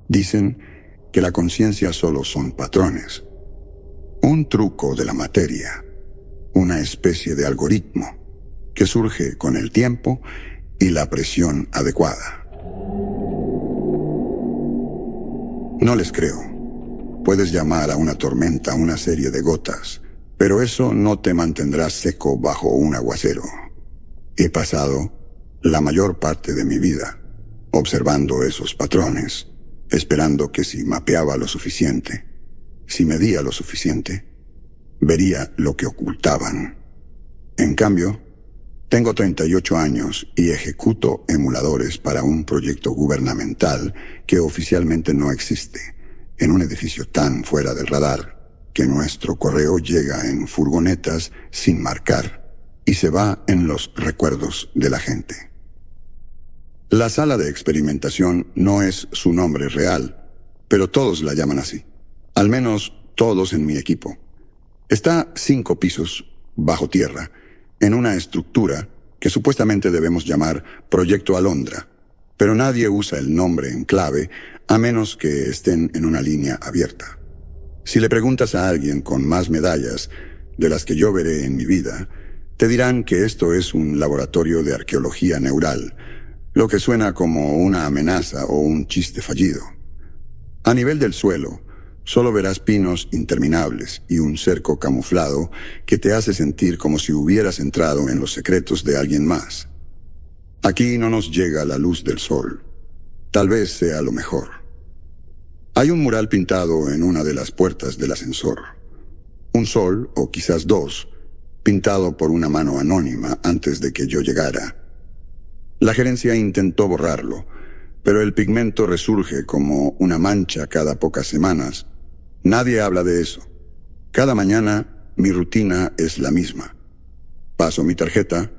Dicen que la conciencia solo son patrones, un truco de la materia, una especie de algoritmo que surge con el tiempo y la presión adecuada. No les creo. Puedes llamar a una tormenta una serie de gotas, pero eso no te mantendrá seco bajo un aguacero. He pasado la mayor parte de mi vida observando esos patrones, esperando que si mapeaba lo suficiente, si medía lo suficiente, vería lo que ocultaban. En cambio, tengo 38 años y ejecuto emuladores para un proyecto gubernamental que oficialmente no existe, en un edificio tan fuera del radar que nuestro correo llega en furgonetas sin marcar y se va en los recuerdos de la gente. La sala de experimentación no es su nombre real, pero todos la llaman así. Al menos todos en mi equipo. Está 5 pisos bajo tierra, en una estructura que supuestamente debemos llamar Proyecto Alondra, pero nadie usa el nombre en clave a menos que estén en una línea abierta. Si le preguntas a alguien con más medallas de las que yo veré en mi vida, te dirán que esto es un laboratorio de arqueología neural, lo que suena como una amenaza o un chiste fallido. A nivel del suelo, solo verás pinos interminables y un cerco camuflado que te hace sentir como si hubieras entrado en los secretos de alguien más. Aquí no nos llega la luz del sol. Tal vez sea lo mejor. Hay un mural pintado en una de las puertas del ascensor. Un sol, o quizás 2, pintado por una mano anónima antes de que yo llegara. La gerencia intentó borrarlo, pero el pigmento resurge como una mancha cada pocas semanas. Nadie habla de eso. Cada mañana mi rutina es la misma. Paso mi tarjeta,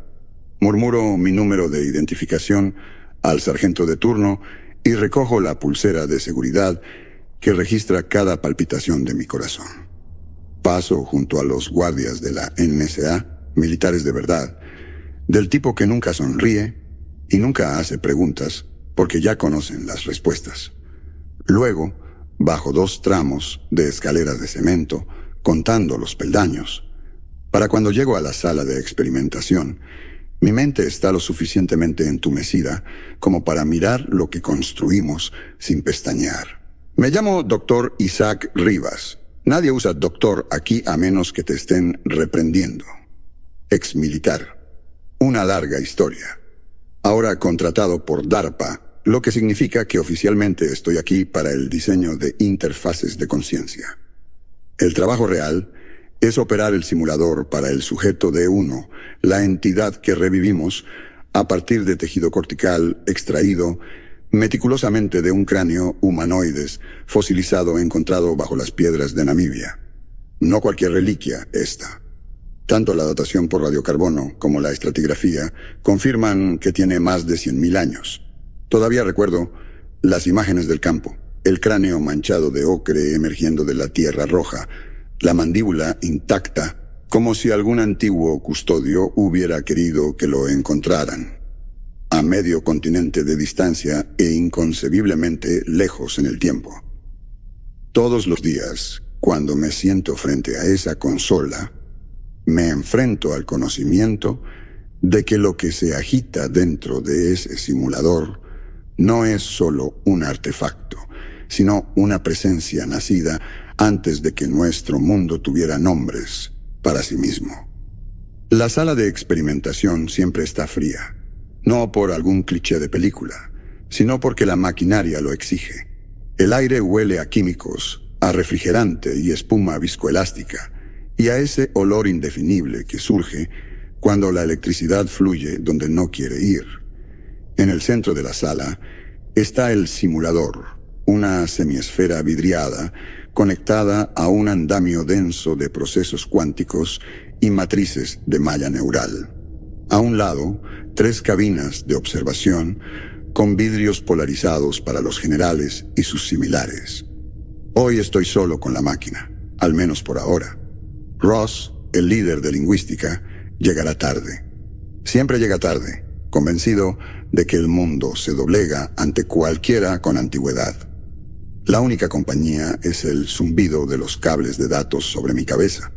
murmuro mi número de identificación al sargento de turno y recojo la pulsera de seguridad que registra cada palpitación de mi corazón. Paso junto a los guardias de la NSA, militares de verdad, del tipo que nunca sonríe y nunca hace preguntas porque ya conocen las respuestas. Luego, bajo 2 tramos de escaleras de cemento, contando los peldaños. Para cuando llego a la sala de experimentación, mi mente está lo suficientemente entumecida como para mirar lo que construimos sin pestañear. Me llamo Dr. Isaac Rivas. Nadie usa doctor aquí a menos que te estén reprendiendo. Exmilitar. Una larga historia. Ahora contratado por DARPA, lo que significa que oficialmente estoy aquí para el diseño de interfaces de conciencia. El trabajo real es operar el simulador para el sujeto D1, la entidad que revivimos a partir de tejido cortical extraído meticulosamente de un cráneo humanoides fosilizado encontrado bajo las piedras de Namibia. No cualquier reliquia esta. Tanto la datación por radiocarbono como la estratigrafía confirman que tiene más de 100.000 años. Todavía recuerdo las imágenes del campo, el cráneo manchado de ocre emergiendo de la tierra roja, la mandíbula intacta, como si algún antiguo custodio hubiera querido que lo encontraran. A medio continente de distancia e inconcebiblemente lejos en el tiempo. Todos los días, cuando me siento frente a esa consola, me enfrento al conocimiento de que lo que se agita dentro de ese simulador no es solo un artefacto, sino una presencia nacida antes de que nuestro mundo tuviera nombres para sí mismo. La sala de experimentación siempre está fría, no por algún cliché de película, sino porque la maquinaria lo exige. El aire huele a químicos, a refrigerante y espuma viscoelástica, y a ese olor indefinible que surge cuando la electricidad fluye donde no quiere ir. En el centro de la sala está el simulador, una semiesfera vidriada conectada a un andamio denso de procesos cuánticos y matrices de malla neural. A un lado, 3 cabinas de observación con vidrios polarizados para los generales y sus similares. Hoy estoy solo con la máquina, al menos por ahora. Ross, el líder de lingüística, llegará tarde. Siempre llega tarde, convencido de que el mundo se doblega ante cualquiera con antigüedad. La única compañía es el zumbido de los cables de datos sobre mi cabeza,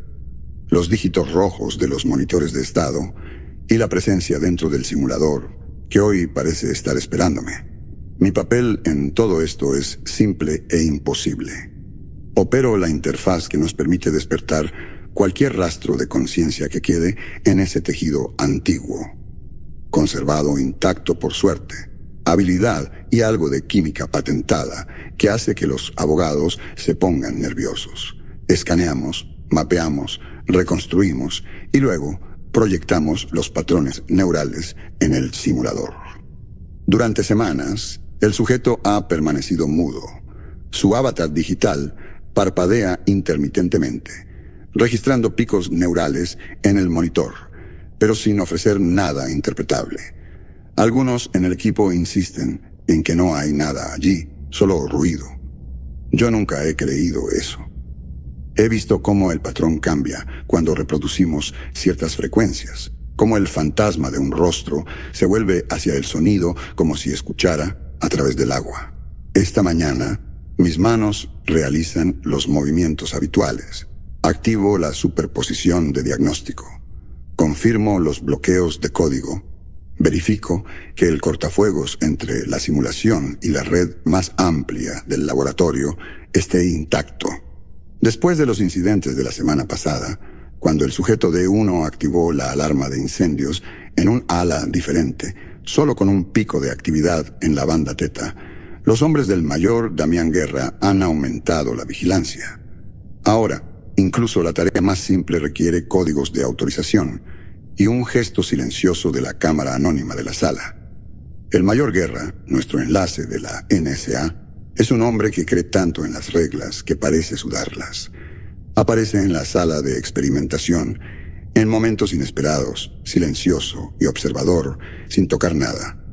los dígitos rojos de los monitores de estado y la presencia dentro del simulador, que hoy parece estar esperándome. Mi papel en todo esto es simple e imposible. Opero la interfaz que nos permite despertar cualquier rastro de conciencia que quede en ese tejido antiguo, conservado intacto por suerte, habilidad y algo de química patentada que hace que los abogados se pongan nerviosos. Escaneamos, mapeamos, reconstruimos y luego proyectamos los patrones neurales en el simulador. Durante semanas, el sujeto ha permanecido mudo. Su avatar digital parpadea intermitentemente, registrando picos neurales en el monitor, pero sin ofrecer nada interpretable. Algunos en el equipo insisten en que no hay nada allí, solo ruido. Yo nunca he creído eso. He visto cómo el patrón cambia cuando reproducimos ciertas frecuencias, cómo el fantasma de un rostro se vuelve hacia el sonido como si escuchara a través del agua. Esta mañana, mis manos realizan los movimientos habituales. Activo la superposición de diagnóstico. Confirmo los bloqueos de código. Verifico que el cortafuegos entre la simulación y la red más amplia del laboratorio esté intacto. Después de los incidentes de la semana pasada, cuando el sujeto D1 activó la alarma de incendios en un ala diferente, solo con un pico de actividad en la banda teta, los hombres del mayor Damián Guerra han aumentado la vigilancia. Ahora, incluso la tarea más simple requiere códigos de autorización y un gesto silencioso de la cámara anónima de la sala. El mayor Guerra, nuestro enlace de la NSA, es un hombre que cree tanto en las reglas que parece sudarlas. Aparece en la sala de experimentación en momentos inesperados, silencioso y observador, sin tocar nada.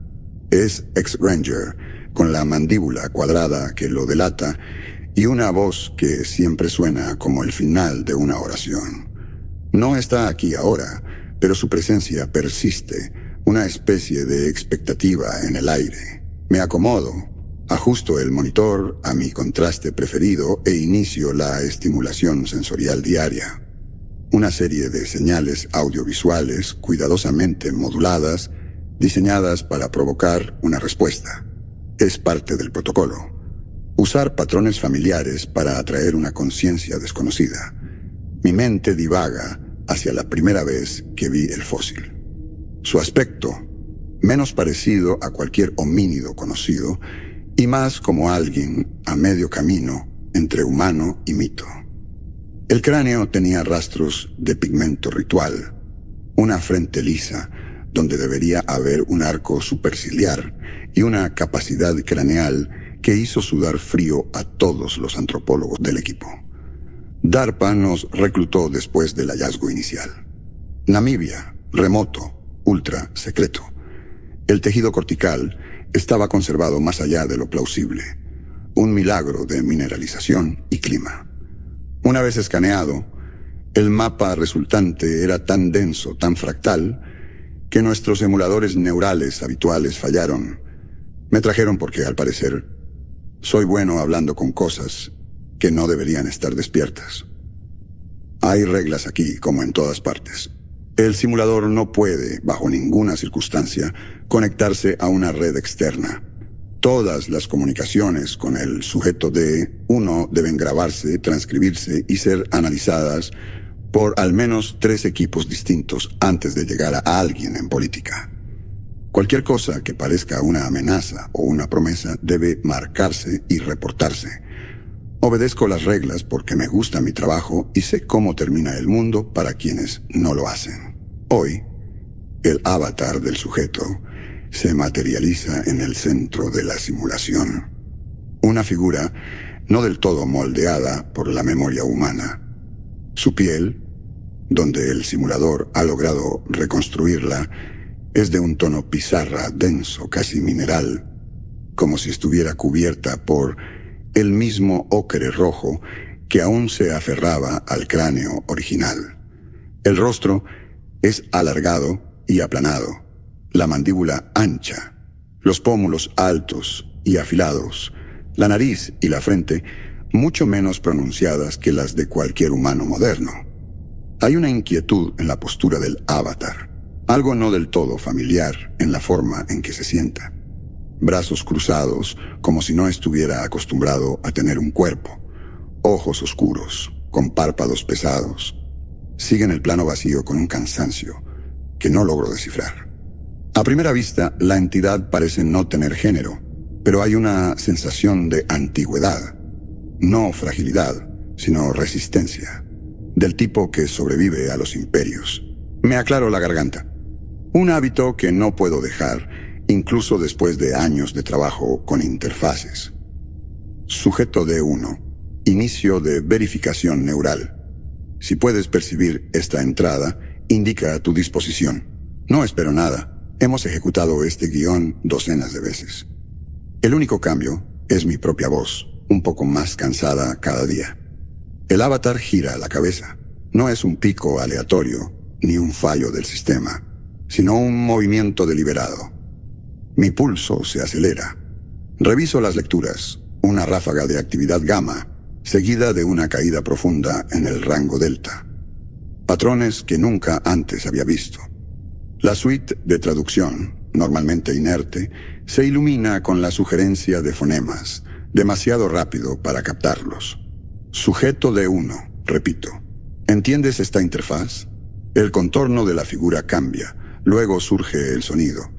Es ex-Ranger, con la mandíbula cuadrada que lo delata y una voz que siempre suena como el final de una oración. No está aquí ahora, pero su presencia persiste, una especie de expectativa en el aire. Me acomodo, ajusto el monitor a mi contraste preferido e inicio la estimulación sensorial diaria. Una serie de señales audiovisuales cuidadosamente moduladas, diseñadas para provocar una respuesta. Es parte del protocolo. Usar patrones familiares para atraer una conciencia desconocida. Mi mente divaga hacia la primera vez que vi el fósil. Su aspecto, menos parecido a cualquier homínido conocido, y más como alguien a medio camino entre humano y mito. El cráneo tenía rastros de pigmento ritual, una frente lisa, donde debería haber un arco superciliar y una capacidad craneal que hizo sudar frío a todos los antropólogos del equipo. DARPA nos reclutó después del hallazgo inicial. Namibia, remoto, ultra secreto. El tejido cortical estaba conservado más allá de lo plausible. Un milagro de mineralización y clima. Una vez escaneado, el mapa resultante era tan denso, tan fractal, que nuestros emuladores neurales habituales fallaron. Me trajeron porque, al parecer, soy bueno hablando con cosas que no deberían estar despiertas. Hay reglas aquí, como en todas partes. El simulador no puede, bajo ninguna circunstancia, conectarse a una red externa. Todas las comunicaciones con el sujeto D1 deben grabarse, transcribirse y ser analizadas por al menos 3 equipos distintos antes de llegar a alguien en política. Cualquier cosa que parezca una amenaza o una promesa debe marcarse y reportarse. Obedezco las reglas porque me gusta mi trabajo y sé cómo termina el mundo para quienes no lo hacen. Hoy, el avatar del sujeto se materializa en el centro de la simulación. Una figura no del todo moldeada por la memoria humana. Su piel, donde el simulador ha logrado reconstruirla, es de un tono pizarra denso, casi mineral, como si estuviera cubierta por el mismo ocre rojo que aún se aferraba al cráneo original. El rostro es alargado y aplanado, la mandíbula ancha, los pómulos altos y afilados, la nariz y la frente mucho menos pronunciadas que las de cualquier humano moderno. Hay una inquietud en la postura del avatar, algo no del todo familiar en la forma en que se sienta. Brazos cruzados, como si no estuviera acostumbrado a tener un cuerpo. Ojos oscuros, con párpados pesados. Siguen el plano vacío con un cansancio que no logro descifrar. A primera vista, la entidad parece no tener género, pero hay una sensación de antigüedad. No fragilidad, sino resistencia. Del tipo que sobrevive a los imperios. Me aclaro la garganta. Un hábito que no puedo dejar, incluso después de años de trabajo con interfaces. Sujeto D1. Inicio de verificación neural. Si puedes percibir esta entrada, indica tu disposición. No espero nada. Hemos ejecutado este guión docenas de veces. El único cambio es mi propia voz, un poco más cansada cada día. El avatar gira la cabeza. No es un pico aleatorio, ni un fallo del sistema, sino un movimiento deliberado. Mi pulso se acelera. Reviso las lecturas, una ráfaga de actividad gamma, seguida de una caída profunda en el rango delta. Patrones que nunca antes había visto. La suite de traducción, normalmente inerte, se ilumina con la sugerencia de fonemas, demasiado rápido para captarlos. Sujeto D1, repito. ¿Entiendes esta interfaz? El contorno de la figura cambia, luego surge el sonido.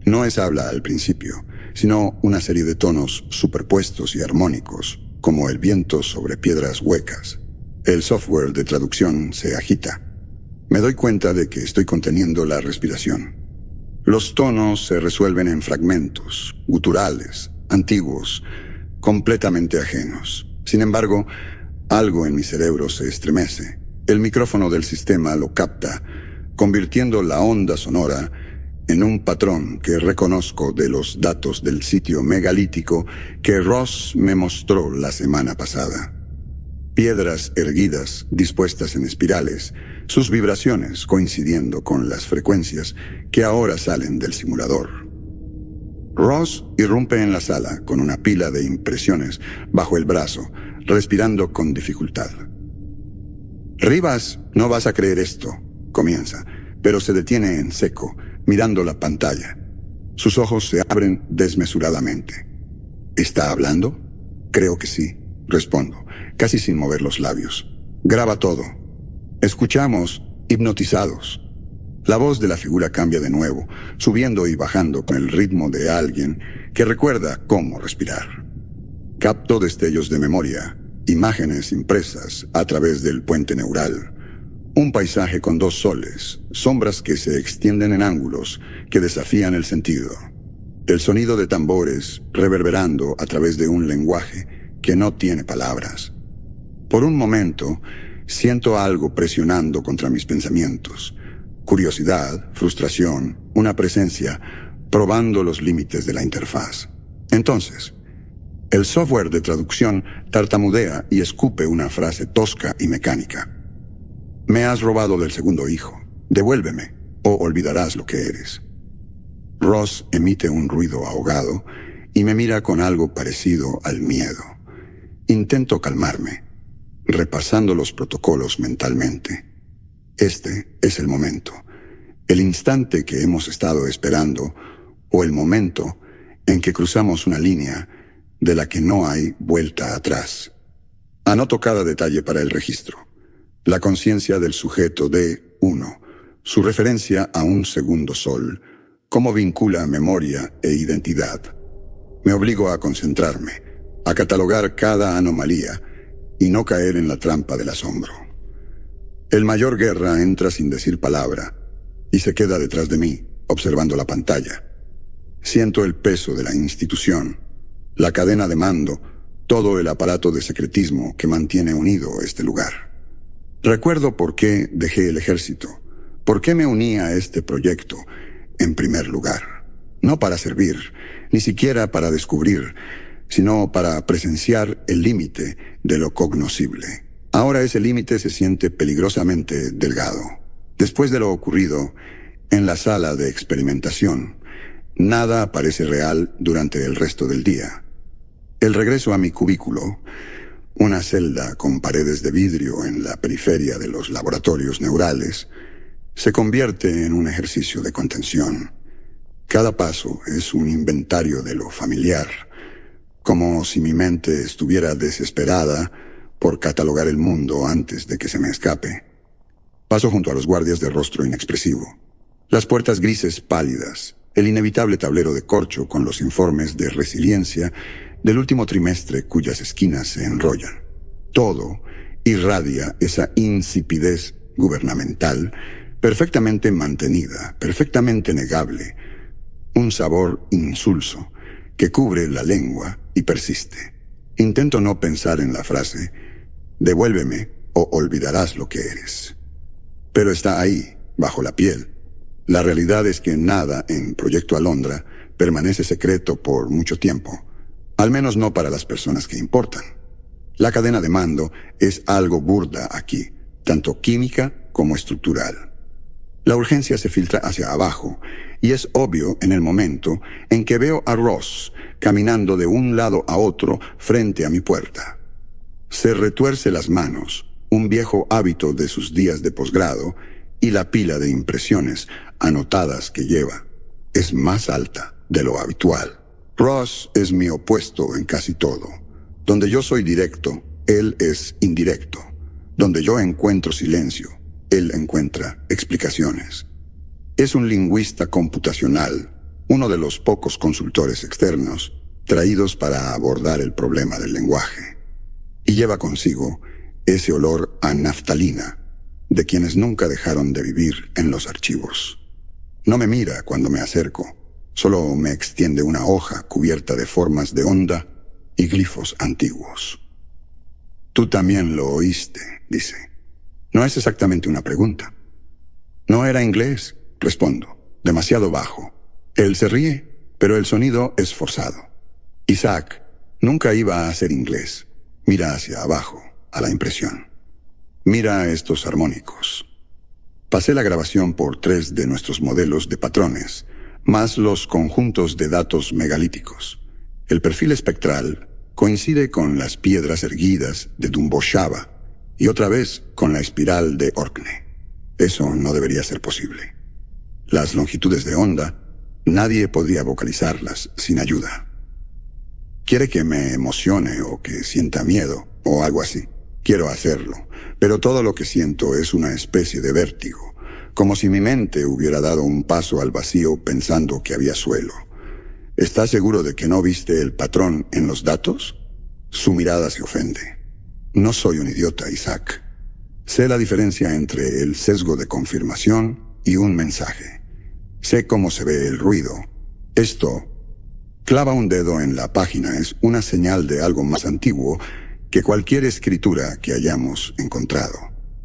No es habla al principio, sino una serie de tonos superpuestos y armónicos, como el viento sobre piedras huecas. El software de traducción se agita. Me doy cuenta de que estoy conteniendo la respiración. Los tonos se resuelven en fragmentos, guturales, antiguos, completamente ajenos. Sin embargo, algo en mi cerebro se estremece. El micrófono del sistema lo capta, convirtiendo la onda sonora en un patrón que reconozco de los datos del sitio megalítico que Ross me mostró la semana pasada. Piedras erguidas, dispuestas en espirales, sus vibraciones coincidiendo con las frecuencias que ahora salen del simulador. Ross irrumpe en la sala con una pila de impresiones bajo el brazo, respirando con dificultad. «Rivas, no vas a creer esto», comienza, pero se detiene en seco, mirando la pantalla. Sus ojos se abren desmesuradamente. ¿Está hablando? Creo que sí, respondo, casi sin mover los labios. Graba todo. Escuchamos, hipnotizados. La voz de la figura cambia de nuevo, subiendo y bajando con el ritmo de alguien que recuerda cómo respirar. Capto destellos de memoria, imágenes impresas a través del puente neural. Un paisaje con dos soles, sombras que se extienden en ángulos que desafían el sentido. El sonido de tambores reverberando a través de un lenguaje que no tiene palabras. Por un momento, siento algo presionando contra mis pensamientos. Curiosidad, frustración, una presencia, probando los límites de la interfaz. Entonces, el software de traducción tartamudea y escupe una frase tosca y mecánica. «Me has robado del segundo hijo. Devuélveme, o olvidarás lo que eres». Ross emite un ruido ahogado y me mira con algo parecido al miedo. Intento calmarme, repasando los protocolos mentalmente. Este es el momento, el instante que hemos estado esperando, o el momento en que cruzamos una línea de la que no hay vuelta atrás. Anoto cada detalle para el registro. La conciencia del sujeto D1, su referencia a un segundo sol, cómo vincula memoria e identidad. Me obligo a concentrarme, a catalogar cada anomalía y no caer en la trampa del asombro. El mayor Guerra entra sin decir palabra y se queda detrás de mí, observando la pantalla. Siento el peso de la institución, la cadena de mando, todo el aparato de secretismo que mantiene unido este lugar. Recuerdo por qué dejé el ejército, por qué me uní a este proyecto en primer lugar. No para servir, ni siquiera para descubrir, sino para presenciar el límite de lo cognoscible. Ahora ese límite se siente peligrosamente delgado. Después de lo ocurrido en la sala de experimentación, nada parece real durante el resto del día. El regreso a mi cubículo, una celda con paredes de vidrio en la periferia de los laboratorios neurales, se convierte en un ejercicio de contención. Cada paso es un inventario de lo familiar, como si mi mente estuviera desesperada por catalogar el mundo antes de que se me escape. Paso junto a los guardias de rostro inexpresivo. Las puertas grises pálidas, el inevitable tablero de corcho con los informes de resiliencia del último trimestre cuyas esquinas se enrollan. Todo irradia esa insipidez gubernamental perfectamente mantenida, perfectamente negable, un sabor insulso que cubre la lengua y persiste. Intento no pensar en la frase, devuélveme o olvidarás lo que eres. Pero está ahí, bajo la piel. La realidad es que nada en Proyecto Alondra permanece secreto por mucho tiempo, al menos no para las personas que importan. La cadena de mando es algo burda aquí, tanto química como estructural. La urgencia se filtra hacia abajo, y es obvio en el momento en que veo a Ross caminando de un lado a otro frente a mi puerta. Se retuerce las manos, un viejo hábito de sus días de posgrado, y la pila de impresiones anotadas que lleva es más alta de lo habitual. Ross es mi opuesto en casi todo. Donde yo soy directo, él es indirecto. Donde yo encuentro silencio, él encuentra explicaciones. Es un lingüista computacional, uno de los pocos consultores externos traídos para abordar el problema del lenguaje. Y lleva consigo ese olor a naftalina de quienes nunca dejaron de vivir en los archivos. No me mira cuando me acerco, solo me extiende una hoja cubierta de formas de onda y glifos antiguos. Tú también lo oíste, dice. No es exactamente una pregunta. No era inglés, respondo, demasiado bajo. Él se ríe, pero el sonido es forzado. Isaac nunca iba a ser inglés. Mira hacia abajo, a la impresión. Mira estos armónicos. Pasé la grabación por 3 de nuestros modelos de patrones, más los conjuntos de datos megalíticos. El perfil espectral coincide con las piedras erguidas de Dumbo-Shaba y otra vez con la espiral de Orkney. Eso no debería ser posible. Las longitudes de onda, nadie podría vocalizarlas sin ayuda. Quiere que me emocione o que sienta miedo o algo así. Quiero hacerlo, pero todo lo que siento es una especie de vértigo, como si mi mente hubiera dado un paso al vacío pensando que había suelo. ¿Estás seguro de que no viste el patrón en los datos? Su mirada se ofende. No soy un idiota, Isaac. Sé la diferencia entre el sesgo de confirmación y un mensaje. Sé cómo se ve el ruido. Esto, clava un dedo en la página, es una señal de algo más antiguo que cualquier escritura que hayamos encontrado.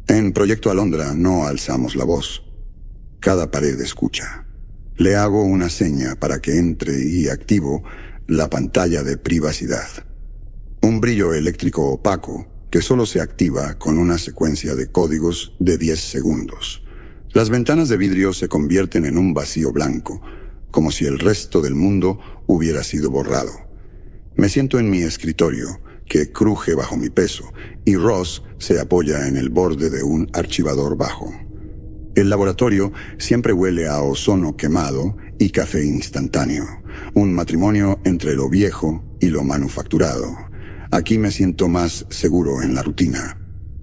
En Proyecto Alondra no alzamos la voz. Cada pared escucha. Le hago una seña para que entre y activo la pantalla de privacidad. Un brillo eléctrico opaco que solo se activa con una secuencia de códigos de 10 segundos. Las ventanas de vidrio se convierten en un vacío blanco, como si el resto del mundo hubiera sido borrado. Me siento en mi escritorio, que cruje bajo mi peso, y Ross se apoya en el borde de un archivador bajo. El laboratorio siempre huele a ozono quemado y café instantáneo, un matrimonio entre lo viejo y lo manufacturado. Aquí me siento más seguro en la rutina.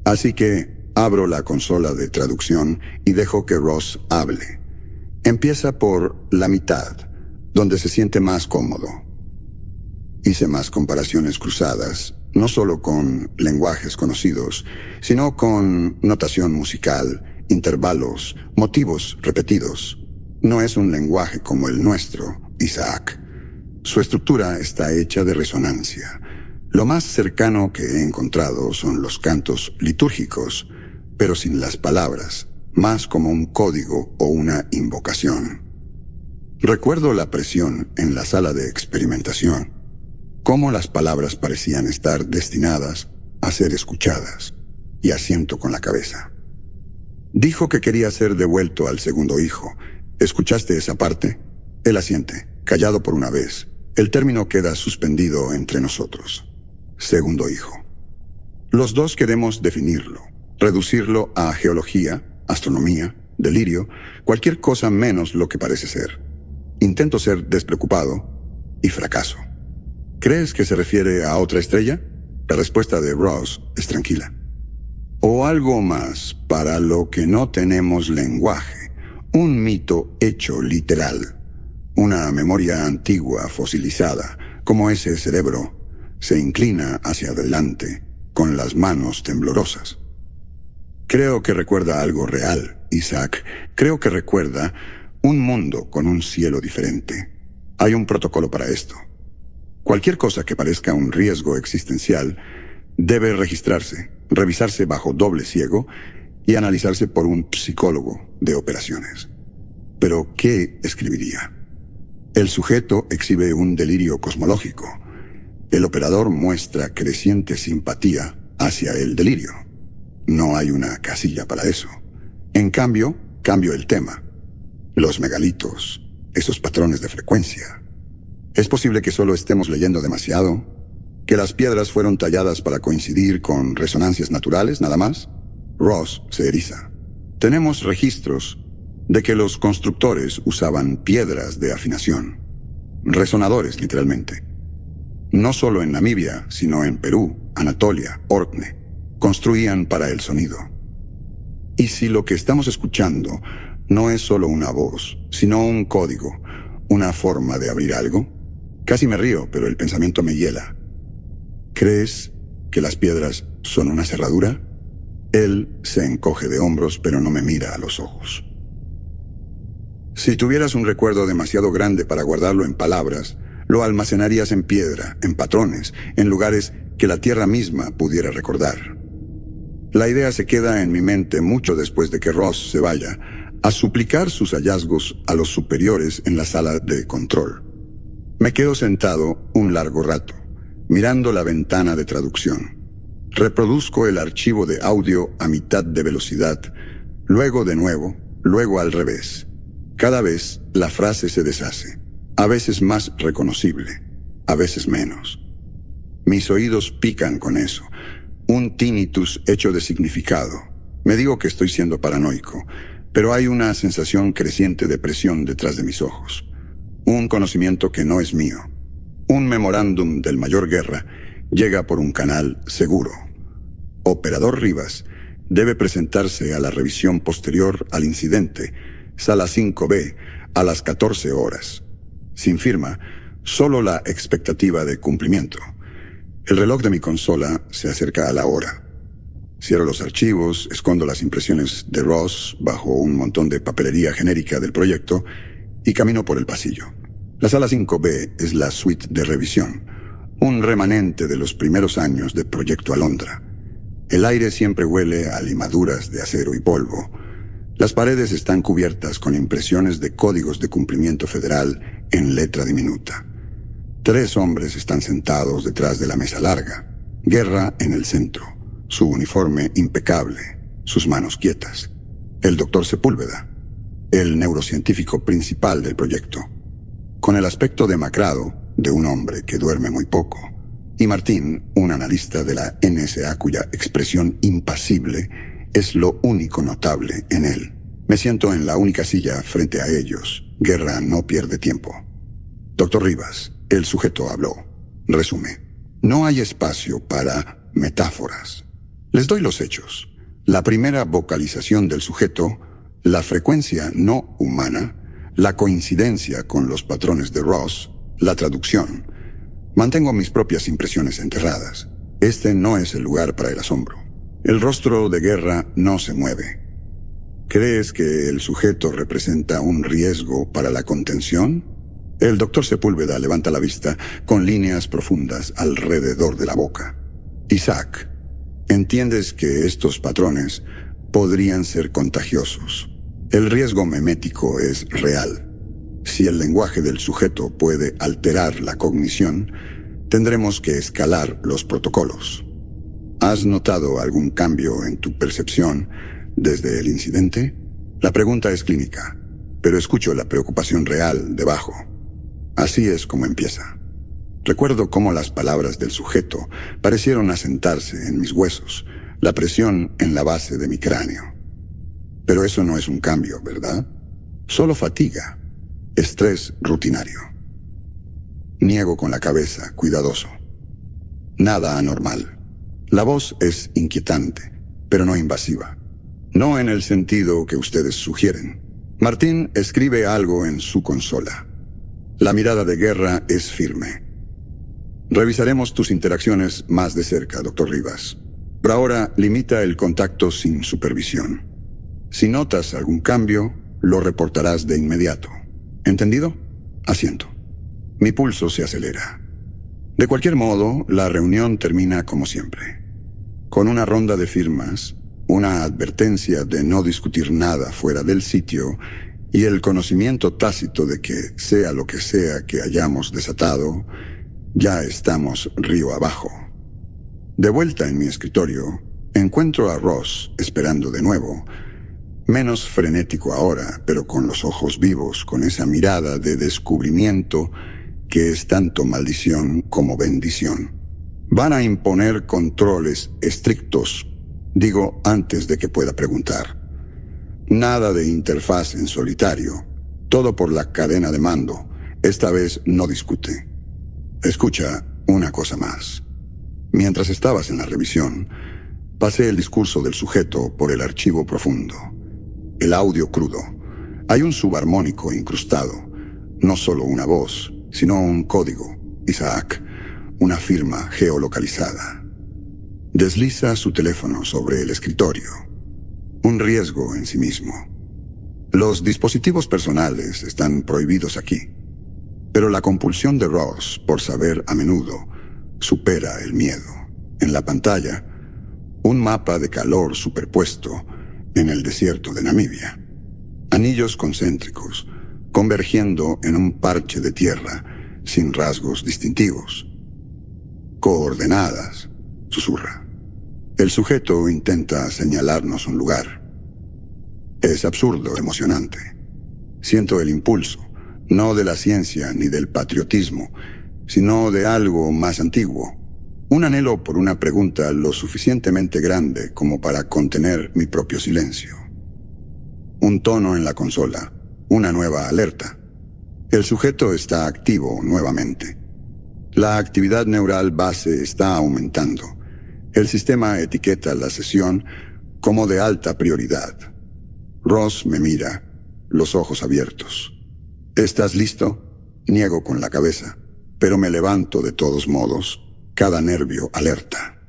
Así que abro la consola de traducción y dejo que Ross hable. Empieza por la mitad, donde se siente más cómodo. Hice más comparaciones cruzadas, no solo con lenguajes conocidos, sino con notación musical, intervalos, motivos repetidos. No es un lenguaje como el nuestro, Isaac. Su estructura está hecha de resonancia. Lo más cercano que he encontrado son los cantos litúrgicos, pero sin las palabras, más como un código o una invocación. Recuerdo la presión en la sala de experimentación, cómo las palabras parecían estar destinadas a ser escuchadas, y asiento con la cabeza. Dijo que quería ser devuelto al segundo hijo. ¿Escuchaste esa parte? Él asiente, callado por una vez. El término queda suspendido entre nosotros. Segundo hijo. Los dos queremos definirlo, reducirlo a geología, astronomía, delirio, cualquier cosa menos lo que parece ser. Intento ser despreocupado y fracaso. ¿Crees que se refiere a otra estrella? La respuesta de Ross es tranquila. O algo más para lo que no tenemos lenguaje, un mito hecho literal, una memoria antigua fosilizada, como ese cerebro se inclina hacia adelante con las manos temblorosas. Creo que recuerda algo real, Isaac. Creo que recuerda un mundo con un cielo diferente. Hay un protocolo para esto. Cualquier cosa que parezca un riesgo existencial debe registrarse, revisarse bajo doble ciego y analizarse por un psicólogo de operaciones. Pero, ¿qué escribiría? El sujeto exhibe un delirio cosmológico. El operador muestra creciente simpatía hacia el delirio. No hay una casilla para eso. En cambio, cambio el tema. Los megalitos, esos patrones de frecuencia. ¿Es posible que solo estemos leyendo demasiado? ¿Que las piedras fueron talladas para coincidir con resonancias naturales, nada más? Ross se eriza. Tenemos registros de que los constructores usaban piedras de afinación. Resonadores, literalmente. No solo en Namibia, sino en Perú, Anatolia, Orkney. Construían para el sonido. ¿Y si lo que estamos escuchando no es solo una voz, sino un código, una forma de abrir algo? Casi me río, pero el pensamiento me hiela. ¿Crees que las piedras son una cerradura? Él se encoge de hombros, pero no me mira a los ojos. Si tuvieras un recuerdo demasiado grande para guardarlo en palabras, lo almacenarías en piedra, en patrones, en lugares que la tierra misma pudiera recordar. La idea se queda en mi mente mucho después de que Ross se vaya, a suplicar sus hallazgos a los superiores en la sala de control. Me quedo sentado un largo rato, mirando la ventana de traducción. Reproduzco el archivo de audio a mitad de velocidad, luego de nuevo, luego al revés. Cada vez la frase se deshace, a veces más reconocible, a veces menos. Mis oídos pican con eso, un tinnitus hecho de significado. Me digo que estoy siendo paranoico, pero hay una sensación creciente de presión detrás de mis ojos. Un conocimiento que no es mío. Un memorándum del mayor Guerra llega por un canal seguro. Operador Rivas debe presentarse a la revisión posterior al incidente, sala 5B, a las 14 horas. Sin firma, solo la expectativa de cumplimiento. El reloj de mi consola se acerca a la hora. Cierro los archivos, escondo las impresiones de Ross bajo un montón de papelería genérica del proyecto y camino por el pasillo. La sala 5B es la suite de revisión, un remanente de los primeros años de Proyecto Alondra. El aire siempre huele a limaduras de acero y polvo. Las paredes están cubiertas con impresiones de códigos de cumplimiento federal en letra diminuta. 3 hombres están sentados detrás de la mesa larga, Guerra en el centro, su uniforme impecable, sus manos quietas. El doctor Sepúlveda, el neurocientífico principal del proyecto, con el aspecto demacrado de un hombre que duerme muy poco, y Martín, un analista de la NSA cuya expresión impasible es lo único notable en él. Me siento en la única silla frente a ellos. Guerra no pierde tiempo. Doctor Rivas, el sujeto habló. Resume. No hay espacio para metáforas. Les doy los hechos. La primera vocalización del sujeto, la frecuencia no humana, la coincidencia con los patrones de Ross, la traducción. Mantengo mis propias impresiones enterradas. Este no es el lugar para el asombro. El rostro de Guerra no se mueve. ¿Crees que el sujeto representa un riesgo para la contención? El doctor Sepúlveda levanta la vista con líneas profundas alrededor de la boca. Isaac, entiendes que estos patrones podrían ser contagiosos. El riesgo memético es real. Si el lenguaje del sujeto puede alterar la cognición, tendremos que escalar los protocolos. ¿Has notado algún cambio en tu percepción desde el incidente? La pregunta es clínica, pero escucho la preocupación real debajo. Así es como empieza. Recuerdo cómo las palabras del sujeto parecieron asentarse en mis huesos, la presión en la base de mi cráneo. Pero eso no es un cambio, ¿verdad? Solo fatiga, estrés rutinario. Niego con la cabeza, cuidadoso. Nada anormal. La voz es inquietante, pero no invasiva. No en el sentido que ustedes sugieren. Martín escribe algo en su consola. La mirada de guerra es firme. Revisaremos tus interacciones más de cerca, Dr. Rivas. Por ahora, limita el contacto sin supervisión. Si notas algún cambio, lo reportarás de inmediato. ¿Entendido? Asiento. Mi pulso se acelera. De cualquier modo, la reunión termina como siempre. Con una ronda de firmas, una advertencia de no discutir nada fuera del sitio y el conocimiento tácito de que, sea lo que sea que hayamos desatado, ya estamos río abajo. De vuelta en mi escritorio, encuentro a Ross esperando de nuevo. Menos frenético ahora, pero con los ojos vivos, con esa mirada de descubrimiento que es tanto maldición como bendición. Van a imponer controles estrictos, digo antes de que pueda preguntar. Nada de interfaz en solitario, todo por la cadena de mando. Esta vez no discute. Escucha una cosa más. Mientras estabas en la revisión, pasé el discurso del sujeto por el archivo profundo. El audio crudo. Hay un subarmónico incrustado. No solo una voz, sino un código. Isaac. Una firma geolocalizada. Desliza su teléfono sobre el escritorio. Un riesgo en sí mismo. Los dispositivos personales están prohibidos aquí. Pero la compulsión de Ross por saber a menudo supera el miedo. En la pantalla, un mapa de calor superpuesto en el desierto de Namibia. Anillos concéntricos, convergiendo en un parche de tierra sin rasgos distintivos. Coordenadas, susurra. El sujeto intenta señalarnos un lugar. Es absurdo, emocionante. Siento el impulso, no de la ciencia ni del patriotismo, sino de algo más antiguo. Un anhelo por una pregunta lo suficientemente grande como para contener mi propio silencio. Un tono en la consola, una nueva alerta. El sujeto está activo nuevamente. La actividad neural base está aumentando. El sistema etiqueta la sesión como de alta prioridad. Ross me mira, los ojos abiertos. ¿Estás listo? Niego con la cabeza, pero me levanto de todos modos, cada nervio alerta.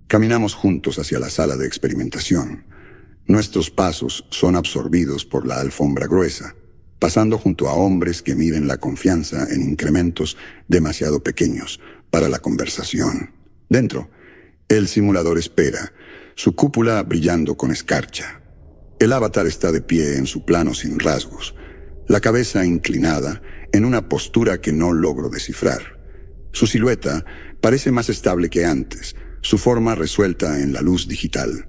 Caminamos juntos hacia la sala de experimentación. Nuestros pasos son absorbidos por la alfombra gruesa, pasando junto a hombres que miden la confianza en incrementos demasiado pequeños para la conversación. Dentro, el simulador espera, su cúpula brillando con escarcha. El avatar está de pie en su plano sin rasgos, la cabeza inclinada en una postura que no logro descifrar. Su silueta parece más estable que antes, su forma resuelta en la luz digital.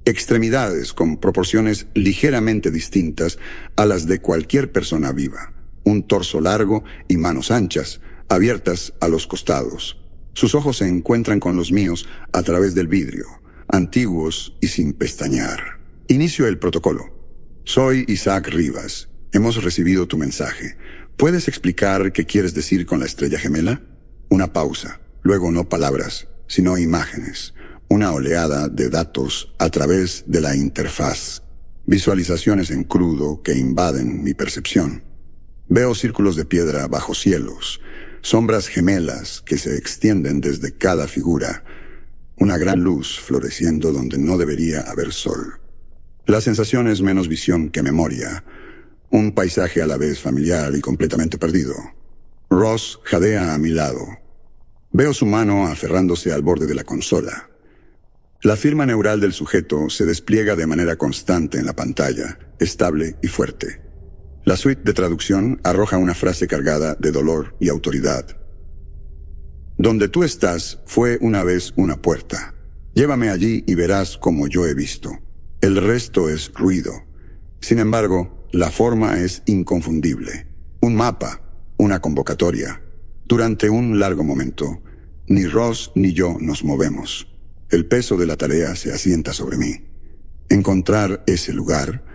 Extremidades con proporciones ligeramente distintas a las de cualquier persona viva. Un torso largo y manos anchas, abiertas a los costados. Sus ojos se encuentran con los míos a través del vidrio, antiguos y sin pestañear. Inicio el protocolo. Soy Isaac Rivas. Hemos recibido tu mensaje. ¿Puedes explicar qué quieres decir con la estrella gemela? Una pausa. Luego no palabras, sino imágenes. Una oleada de datos a través de la interfaz. Visualizaciones en crudo que invaden mi percepción. Veo círculos de piedra bajo cielos, sombras gemelas que se extienden desde cada figura. Una gran luz floreciendo donde no debería haber sol. La sensación es menos visión que memoria. Un paisaje a la vez familiar y completamente perdido. Ross jadea a mi lado. Veo su mano aferrándose al borde de la consola. La firma neural del sujeto se despliega de manera constante en la pantalla, estable y fuerte. La suite de traducción arroja una frase cargada de dolor y autoridad. Donde tú estás fue una vez una puerta. Llévame allí y verás como yo he visto. El resto es ruido. Sin embargo, la forma es inconfundible. Un mapa, una convocatoria. Durante un largo momento, ni Ross ni yo nos movemos. El peso de la tarea se asienta sobre mí. Encontrar ese lugar,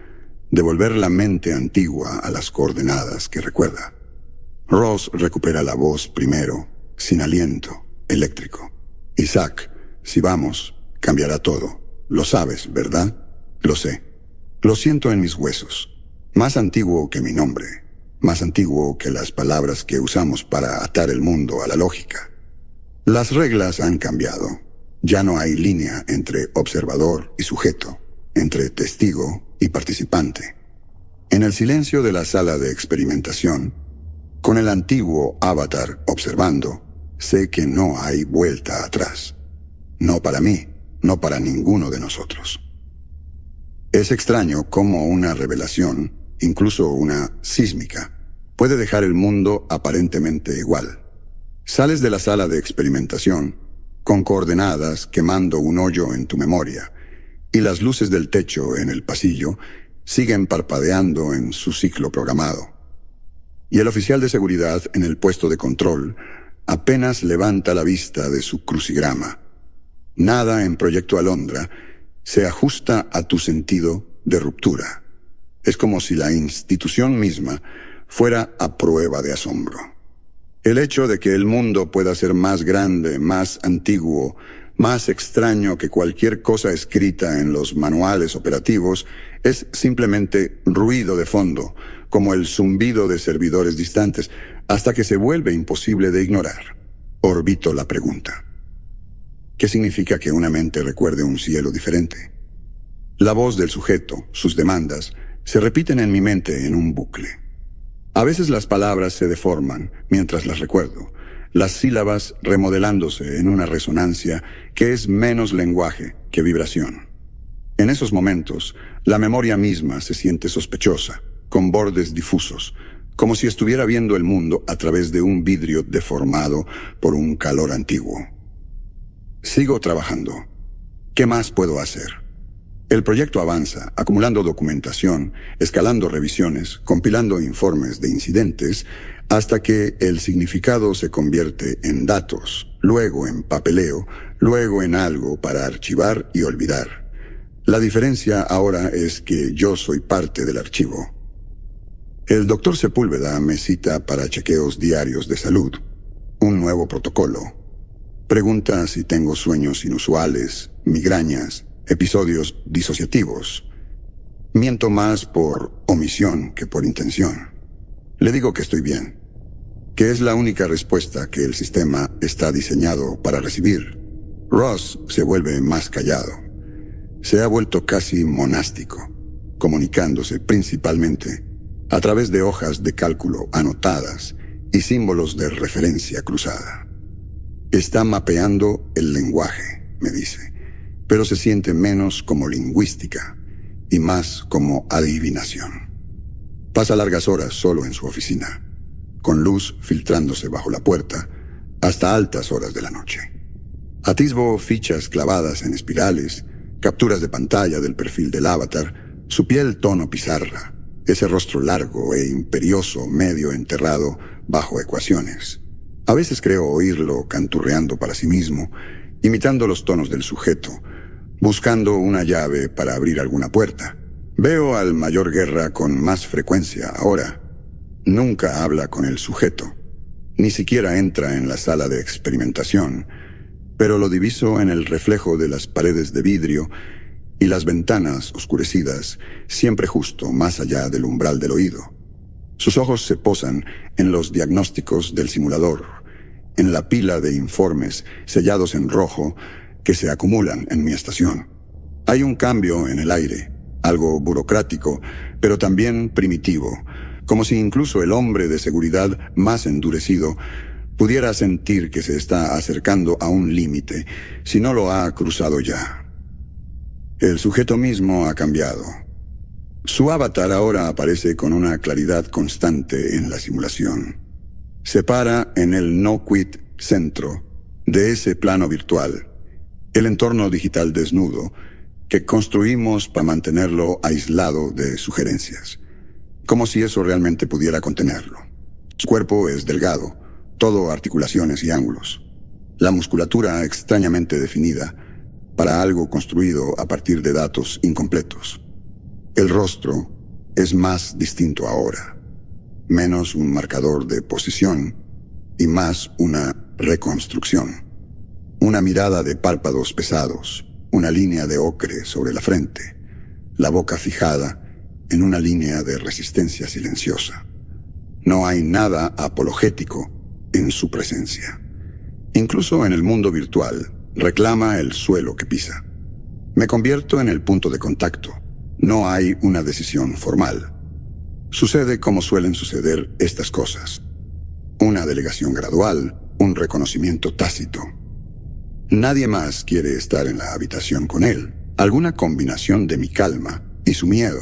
devolver la mente antigua a las coordenadas que recuerda. Ross recupera la voz primero, sin aliento, eléctrico. Isaac, si vamos, cambiará todo. Lo sabes, ¿verdad? Lo sé. Lo siento en mis huesos. Más antiguo que mi nombre. Más antiguo que las palabras que usamos para atar el mundo a la lógica. Las reglas han cambiado. Ya no hay línea entre observador y sujeto, entre testigo y participante. En el silencio de la sala de experimentación, con el antiguo avatar observando, sé que no hay vuelta atrás. No para mí, no para ninguno de nosotros. Es extraño cómo una revelación, incluso una sísmica, puede dejar el mundo aparentemente igual. Sales de la sala de experimentación, con coordenadas quemando un hoyo en tu memoria, y las luces del techo en el pasillo siguen parpadeando en su ciclo programado. Y el oficial de seguridad en el puesto de control apenas levanta la vista de su crucigrama. Nada en Proyecto Alondra se ajusta a tu sentido de ruptura. Es como si la institución misma fuera a prueba de asombro. El hecho de que el mundo pueda ser más grande, más antiguo, más extraño que cualquier cosa escrita en los manuales operativos es simplemente ruido de fondo, como el zumbido de servidores distantes, hasta que se vuelve imposible de ignorar. Orbito la pregunta. ¿Qué significa que una mente recuerde un cielo diferente? La voz del sujeto, sus demandas, se repiten en mi mente en un bucle. A veces las palabras se deforman mientras las recuerdo, las sílabas remodelándose en una resonancia que es menos lenguaje que vibración. En esos momentos, la memoria misma se siente sospechosa, con bordes difusos, como si estuviera viendo el mundo a través de un vidrio deformado por un calor antiguo. Sigo trabajando. ¿Qué más puedo hacer? El proyecto avanza, acumulando documentación, escalando revisiones, compilando informes de incidentes, hasta que el significado se convierte en datos, luego en papeleo, luego en algo para archivar y olvidar. La diferencia ahora es que yo soy parte del archivo. El doctor Sepúlveda me cita para chequeos diarios de salud, un nuevo protocolo. Pregunta si tengo sueños inusuales, migrañas, episodios disociativos. Miento más por omisión que por intención. Le digo que estoy bien, que es la única respuesta que el sistema está diseñado para recibir. Ross se vuelve más callado. Se ha vuelto casi monástico, comunicándose principalmente a través de hojas de cálculo anotadas y símbolos de referencia cruzada. Está mapeando el lenguaje, me dice, pero se siente menos como lingüística y más como adivinación. Pasa largas horas solo en su oficina, con luz filtrándose bajo la puerta hasta altas horas de la noche. Atisbo fichas clavadas en espirales, capturas de pantalla del perfil del avatar, su piel tono pizarra, ese rostro largo e imperioso medio enterrado bajo ecuaciones. A veces creo oírlo canturreando para sí mismo, imitando los tonos del sujeto, buscando una llave para abrir alguna puerta. Veo al mayor Guerra con más frecuencia ahora. Nunca habla con el sujeto. Ni siquiera entra en la sala de experimentación, pero lo diviso en el reflejo de las paredes de vidrio y las ventanas oscurecidas, siempre justo más allá del umbral del oído. Sus ojos se posan en los diagnósticos del simulador, en la pila de informes sellados en rojo que se acumulan en mi estación. Hay un cambio en el aire, algo burocrático, pero también primitivo, como si incluso el hombre de seguridad más endurecido pudiera sentir que se está acercando a un límite, si no lo ha cruzado ya. El sujeto mismo ha cambiado. Su avatar ahora aparece con una claridad constante en la simulación. Se para en el no-quit centro de ese plano virtual, el entorno digital desnudo que construimos para mantenerlo aislado de sugerencias, como si eso realmente pudiera contenerlo. Su cuerpo es delgado, todo articulaciones y ángulos. La musculatura extrañamente definida para algo construido a partir de datos incompletos. El rostro es más distinto ahora, menos un marcador de posición y más una reconstrucción. Una mirada de párpados pesados, una línea de ocre sobre la frente, la boca fijada en una línea de resistencia silenciosa. No hay nada apologético en su presencia. Incluso en el mundo virtual, reclama el suelo que pisa. Me convierto en el punto de contacto. No hay una decisión formal. Sucede como suelen suceder estas cosas. Una delegación gradual, un reconocimiento tácito. Nadie más quiere estar en la habitación con él. Alguna combinación de mi calma y su miedo.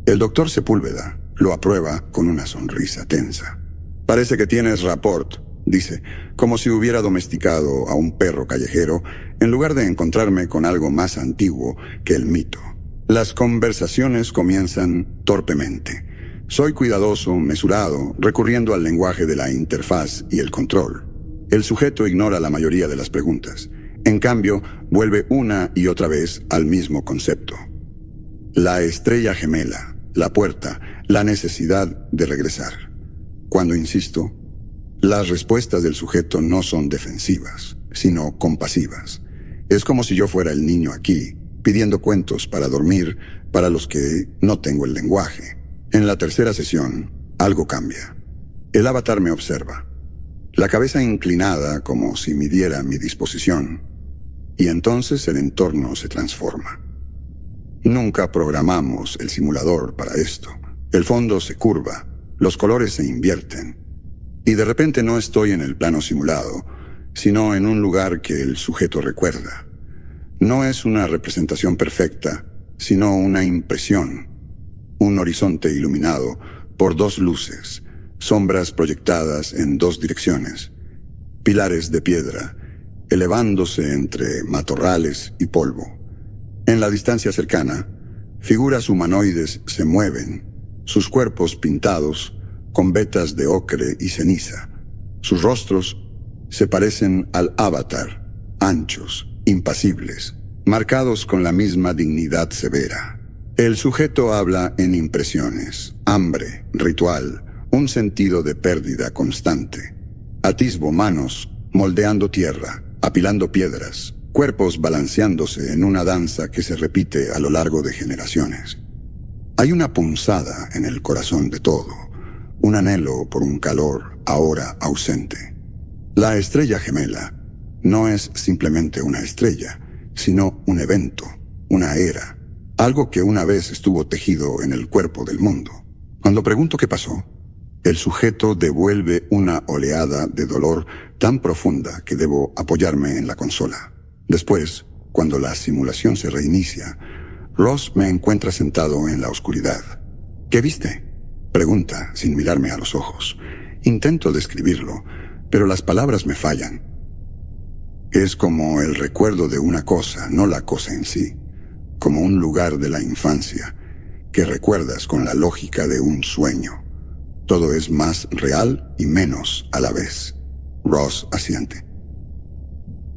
El doctor Sepúlveda lo aprueba con una sonrisa tensa. Parece que tienes rapport, dice, como si hubiera domesticado a un perro callejero en lugar de encontrarme con algo más antiguo que el mito. Las conversaciones comienzan torpemente. Soy cuidadoso, mesurado, recurriendo al lenguaje de la interfaz y el control. El sujeto ignora la mayoría de las preguntas. En cambio, vuelve una y otra vez al mismo concepto. La estrella gemela, la puerta, la necesidad de regresar. Cuando insisto, las respuestas del sujeto no son defensivas, sino compasivas. Es como si yo fuera el niño aquí, pidiendo cuentos para dormir para los que no tengo el lenguaje. En la tercera sesión, algo cambia. El avatar me observa, la cabeza inclinada como si midiera mi disposición, y entonces el entorno se transforma. Nunca programamos el simulador para esto. El fondo se curva, los colores se invierten, y de repente no estoy en el plano simulado, sino en un lugar que el sujeto recuerda. No es una representación perfecta, sino una impresión. Un horizonte iluminado por dos luces, sombras proyectadas en dos direcciones, pilares de piedra, elevándose entre matorrales y polvo. En la distancia cercana, figuras humanoides se mueven, sus cuerpos pintados con vetas de ocre y ceniza. Sus rostros se parecen al avatar, anchos, impasibles, marcados con la misma dignidad severa. El sujeto habla en impresiones, hambre, ritual, un sentido de pérdida constante. Atisbo manos, moldeando tierra, apilando piedras, cuerpos balanceándose en una danza que se repite a lo largo de generaciones. Hay una punzada en el corazón de todo, un anhelo por un calor ahora ausente. La estrella gemela no es simplemente una estrella, sino un evento, una era, algo que una vez estuvo tejido en el cuerpo del mundo. Cuando pregunto qué pasó, el sujeto devuelve una oleada de dolor tan profunda que debo apoyarme en la consola. Después, cuando la simulación se reinicia, Ross me encuentra sentado en la oscuridad. ¿Qué viste?, pregunta sin mirarme a los ojos. Intento describirlo, pero las palabras me fallan. Es como el recuerdo de una cosa, no la cosa en sí, como un lugar de la infancia que recuerdas con la lógica de un sueño. Todo es más real y menos a la vez. Ross asiente.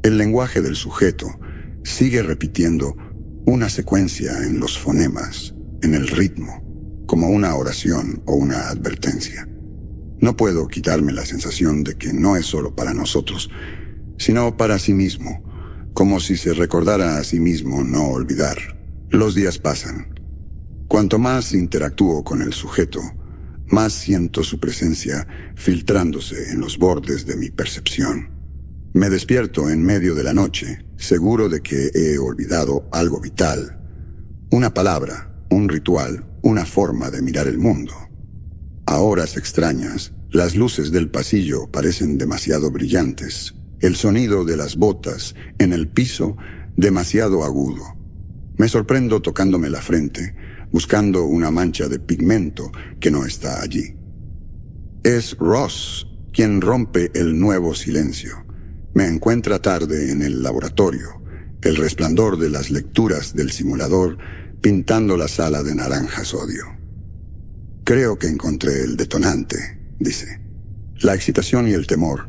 El lenguaje del sujeto sigue repitiendo una secuencia en los fonemas, en el ritmo, como una oración o una advertencia. No puedo quitarme la sensación de que no es solo para nosotros, sino para sí mismo, como si se recordara a sí mismo no olvidar. Los días pasan. Cuanto más interactúo con el sujeto, más siento su presencia filtrándose en los bordes de mi percepción. Me despierto en medio de la noche, seguro de que he olvidado algo vital. Una palabra, un ritual, una forma de mirar el mundo. A horas extrañas, las luces del pasillo parecen demasiado brillantes. El sonido de las botas en el piso demasiado agudo. Me sorprendo tocándome la frente, buscando una mancha de pigmento que no está allí. Es Ross quien rompe el nuevo silencio. Me encuentra tarde en el laboratorio, el resplandor de las lecturas del simulador pintando la sala de naranja sodio. Creo que encontré el detonante, dice. La excitación y el temor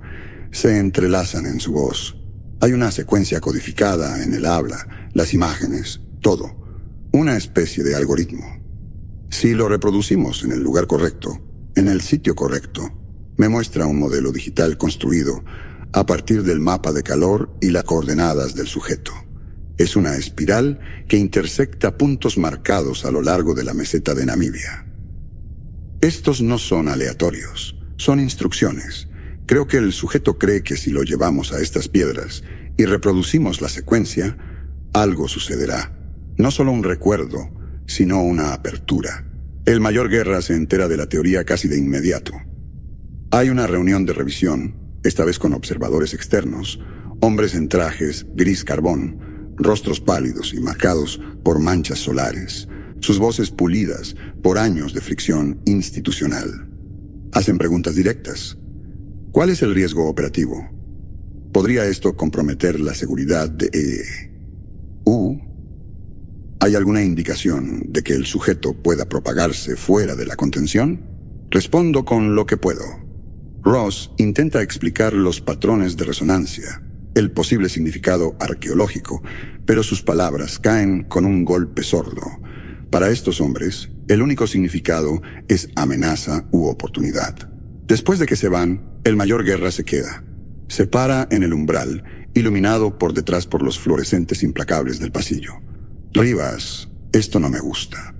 se entrelazan en su voz. Hay una secuencia codificada en el habla, las imágenes, todo. Una especie de algoritmo. Si lo reproducimos en el lugar correcto, en el sitio correcto, me muestra un modelo digital construido a partir del mapa de calor y las coordenadas del sujeto. Es una espiral que intersecta puntos marcados a lo largo de la meseta de Namibia. Estos no son aleatorios, son instrucciones. Creo que el sujeto cree que si lo llevamos a estas piedras y reproducimos la secuencia, algo sucederá. No solo un recuerdo, sino una apertura. El mayor Guerra se entera de la teoría casi de inmediato. Hay una reunión de revisión, esta vez con observadores externos, hombres en trajes gris carbón, rostros pálidos y marcados por manchas solares, sus voces pulidas por años de fricción institucional. Hacen preguntas directas. ¿Cuál es el riesgo operativo? ¿Podría esto comprometer la seguridad de EU? ¿Hay alguna indicación de que el sujeto pueda propagarse fuera de la contención? Respondo con lo que puedo. Ross intenta explicar los patrones de resonancia, el posible significado arqueológico, pero sus palabras caen con un golpe sordo. Para estos hombres, el único significado es amenaza u oportunidad. Después de que se van, el mayor Guerra se queda. Se para en el umbral, iluminado por detrás por los fluorescentes implacables del pasillo. Rivas, esto no me gusta.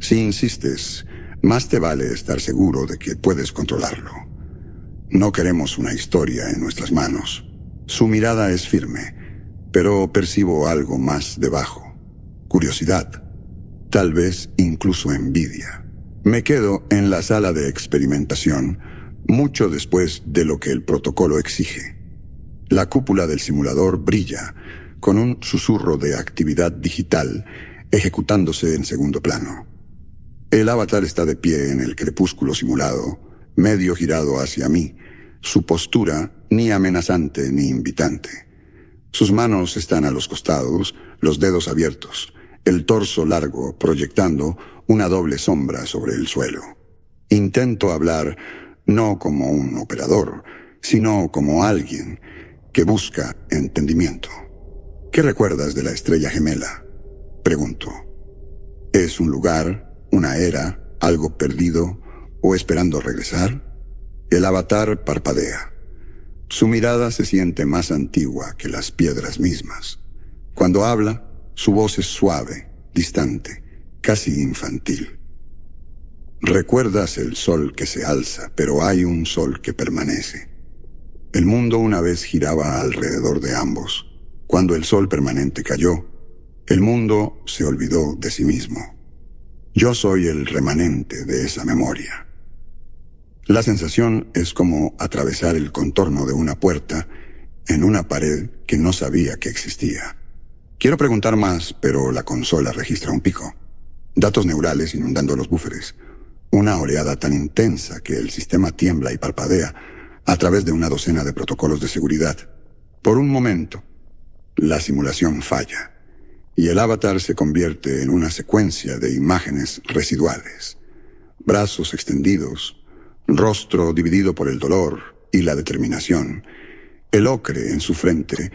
Si insistes, más te vale estar seguro de que puedes controlarlo. No queremos una historia en nuestras manos. Su mirada es firme, pero percibo algo más debajo. Curiosidad. Tal vez incluso envidia. Me quedo en la sala de experimentación mucho después de lo que el protocolo exige. La cúpula del simulador brilla con un susurro de actividad digital ejecutándose en segundo plano. El avatar está de pie en el crepúsculo simulado, medio girado hacia mí, su postura ni amenazante ni invitante. Sus manos están a los costados, los dedos abiertos, el torso largo proyectando una doble sombra sobre el suelo. Intento hablar no como un operador, sino como alguien que busca entendimiento. ¿Qué recuerdas de la estrella gemela? Pregunto. ¿Es un lugar, una era, algo perdido o esperando regresar? El avatar parpadea. Su mirada se siente más antigua que las piedras mismas. Cuando habla, su voz es suave, distante, casi infantil. Recuerdas el sol que se alza, pero hay un sol que permanece. El mundo una vez giraba alrededor de ambos. Cuando el sol permanente cayó, el mundo se olvidó de sí mismo. Yo soy el remanente de esa memoria. La sensación es como atravesar el contorno de una puerta en una pared que no sabía que existía. Quiero preguntar más, pero la consola registra un pico. Datos neurales inundando los búferes. Una oleada tan intensa que el sistema tiembla y parpadea a través de una docena de protocolos de seguridad. Por un momento, la simulación falla, y el avatar se convierte en una secuencia de imágenes residuales. Brazos extendidos, rostro dividido por el dolor y la determinación, el ocre en su frente,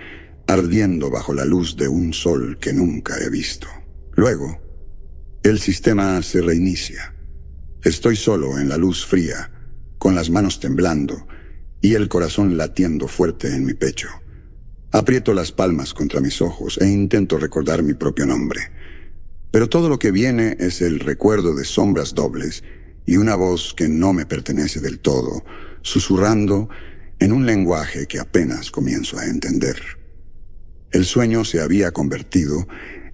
ardiendo bajo la luz de un sol que nunca he visto. Luego, el sistema se reinicia. Estoy solo en la luz fría, con las manos temblando y el corazón latiendo fuerte en mi pecho. Aprieto las palmas contra mis ojos e intento recordar mi propio nombre. Pero todo lo que viene es el recuerdo de sombras dobles y una voz que no me pertenece del todo, susurrando en un lenguaje que apenas comienzo a entender. El sueño se había convertido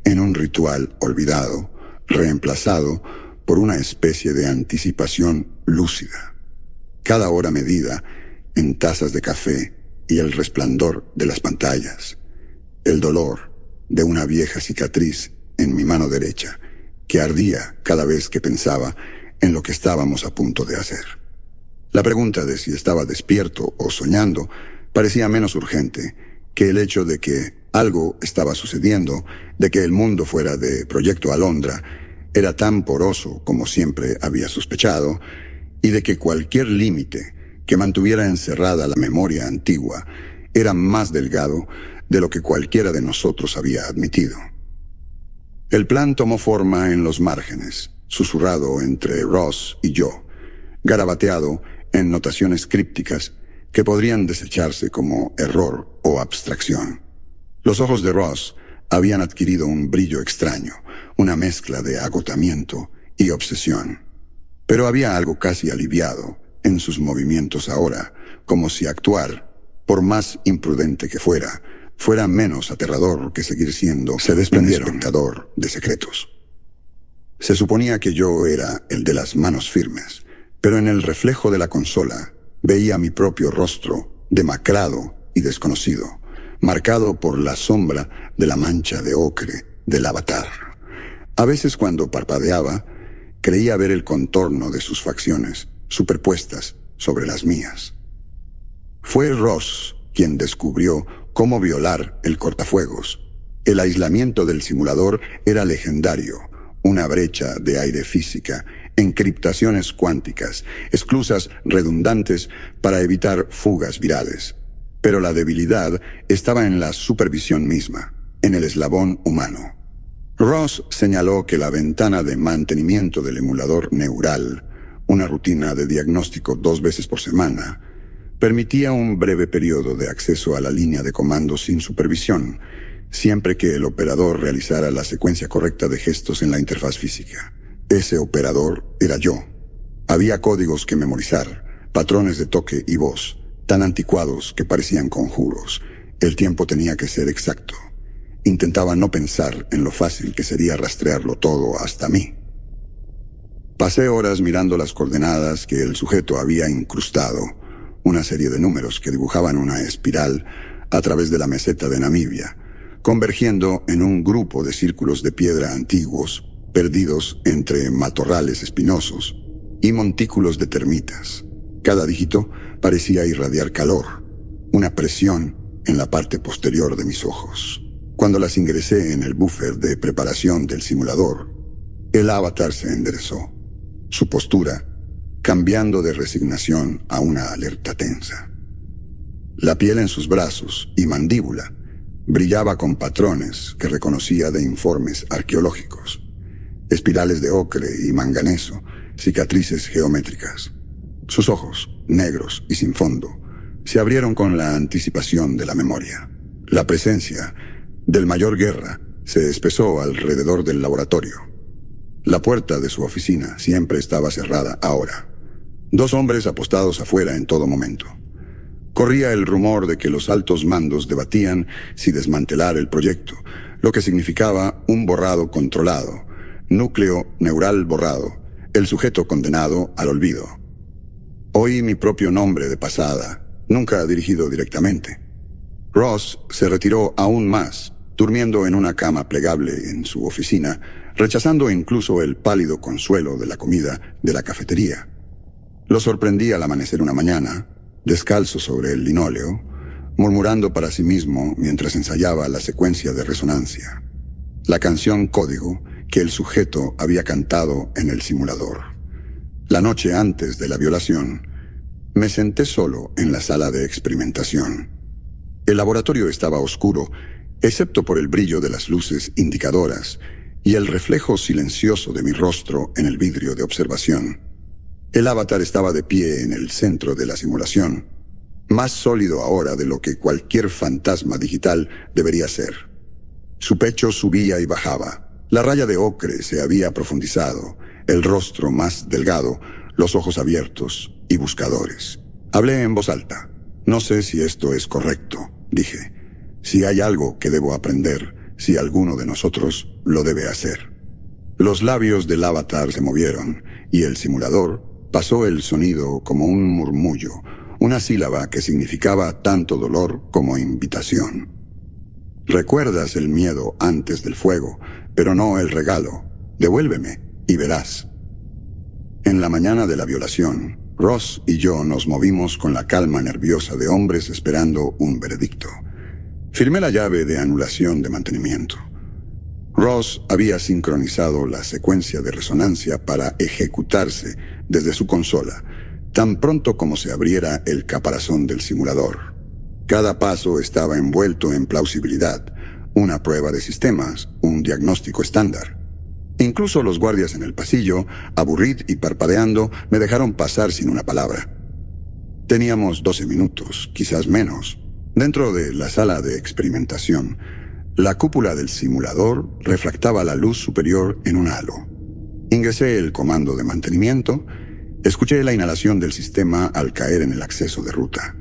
en un ritual olvidado, reemplazado por una especie de anticipación lúcida. Cada hora medida en tazas de café y el resplandor de las pantallas, el dolor de una vieja cicatriz en mi mano derecha que ardía cada vez que pensaba en lo que estábamos a punto de hacer. La pregunta de si estaba despierto o soñando parecía menos urgente que el hecho de que algo estaba sucediendo, de que el mundo fuera de Proyecto Alondra era tan poroso como siempre había sospechado, y de que cualquier límite que mantuviera encerrada la memoria antigua era más delgado de lo que cualquiera de nosotros había admitido. El plan tomó forma en los márgenes, susurrado entre Ross y yo, garabateado en notaciones crípticas que podrían desecharse como error o abstracción. Los ojos de Ross habían adquirido un brillo extraño, una mezcla de agotamiento y obsesión. Pero había algo casi aliviado en sus movimientos ahora, como si actuar, por más imprudente que fuera menos aterrador que seguir siendo un espectador de secretos. Se suponía que yo era el de las manos firmes, pero en el reflejo de la consola veía mi propio rostro demacrado y desconocido, marcado por la sombra de la mancha de ocre del avatar. A veces cuando parpadeaba, creía ver el contorno de sus facciones superpuestas sobre las mías. Fue Ross quien descubrió cómo violar el cortafuegos. El aislamiento del simulador era legendario, una brecha de aire física, encriptaciones cuánticas, esclusas redundantes para evitar fugas virales. Pero la debilidad estaba en la supervisión misma, en el eslabón humano. Ross señaló que la ventana de mantenimiento del emulador neural, una rutina de diagnóstico 2 veces por semana, permitía un breve periodo de acceso a la línea de comando sin supervisión, siempre que el operador realizara la secuencia correcta de gestos en la interfaz física. Ese operador era yo. Había códigos que memorizar, patrones de toque y voz, tan anticuados que parecían conjuros. El tiempo tenía que ser exacto. Intentaba no pensar en lo fácil que sería rastrearlo todo hasta mí. Pasé horas mirando las coordenadas que el sujeto había incrustado, una serie de números que dibujaban una espiral a través de la meseta de Namibia, convergiendo en un grupo de círculos de piedra antiguos, perdidos entre matorrales espinosos y montículos de termitas. Cada dígito parecía irradiar calor, una presión en la parte posterior de mis ojos. Cuando las ingresé en el buffer de preparación del simulador, el avatar se enderezó, su postura cambiando de resignación a una alerta tensa. La piel en sus brazos y mandíbula brillaba con patrones que reconocía de informes arqueológicos, espirales de ocre y manganeso, cicatrices geométricas. Sus ojos, negros y sin fondo, se abrieron con la anticipación de la memoria. La presencia del mayor Guerra se espesó alrededor del laboratorio. La puerta de su oficina siempre estaba cerrada ahora. 2 hombres apostados afuera en todo momento. Corría el rumor de que los altos mandos debatían si desmantelar el proyecto, lo que significaba un borrado controlado, núcleo neural borrado, el sujeto condenado al olvido. Oí mi propio nombre de pasada, nunca dirigido directamente. Ross se retiró aún más, durmiendo en una cama plegable en su oficina, rechazando incluso el pálido consuelo de la comida de la cafetería. Lo sorprendí al amanecer una mañana, descalzo sobre el linóleo, murmurando para sí mismo mientras ensayaba la secuencia de resonancia, la canción código que el sujeto había cantado en el simulador. La noche antes de la violación, me senté solo en la sala de experimentación. El laboratorio estaba oscuro, excepto por el brillo de las luces indicadoras y el reflejo silencioso de mi rostro en el vidrio de observación. El avatar estaba de pie en el centro de la simulación, más sólido ahora de lo que cualquier fantasma digital debería ser. Su pecho subía y bajaba, la raya de ocre se había profundizado, el rostro más delgado, los ojos abiertos y buscadores. Hablé en voz alta. No sé si esto es correcto, dije. Si hay algo que debo aprender, si alguno de nosotros lo debe hacer. Los labios del avatar se movieron y el simulador pasó el sonido como un murmullo, una sílaba que significaba tanto dolor como invitación. Recuerdas el miedo antes del fuego, pero no el regalo. Devuélveme y verás. En la mañana de la violación, Ross y yo nos movimos con la calma nerviosa de hombres esperando un veredicto. Firmé la llave de anulación de mantenimiento. Ross había sincronizado la secuencia de resonancia para ejecutarse desde su consola, tan pronto como se abriera el caparazón del simulador. Cada paso estaba envuelto en plausibilidad, una prueba de sistemas, un diagnóstico estándar. Incluso los guardias en el pasillo, aburridos y parpadeando, me dejaron pasar sin una palabra. Teníamos 12 minutos, quizás menos. Dentro de la sala de experimentación, la cúpula del simulador refractaba la luz superior en un halo. Ingresé el comando de mantenimiento, escuché la inhalación del sistema al caer en el acceso de ruta.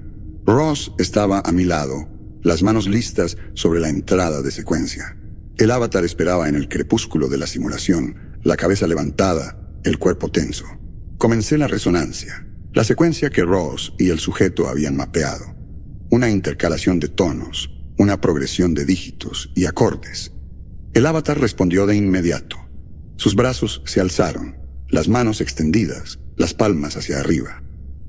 Ross estaba a mi lado, las manos listas sobre la entrada de secuencia. El avatar esperaba en el crepúsculo de la simulación, la cabeza levantada, el cuerpo tenso. Comencé la resonancia, la secuencia que Ross y el sujeto habían mapeado. Una intercalación de tonos, una progresión de dígitos y acordes. El avatar respondió de inmediato. Sus brazos se alzaron, las manos extendidas, las palmas hacia arriba.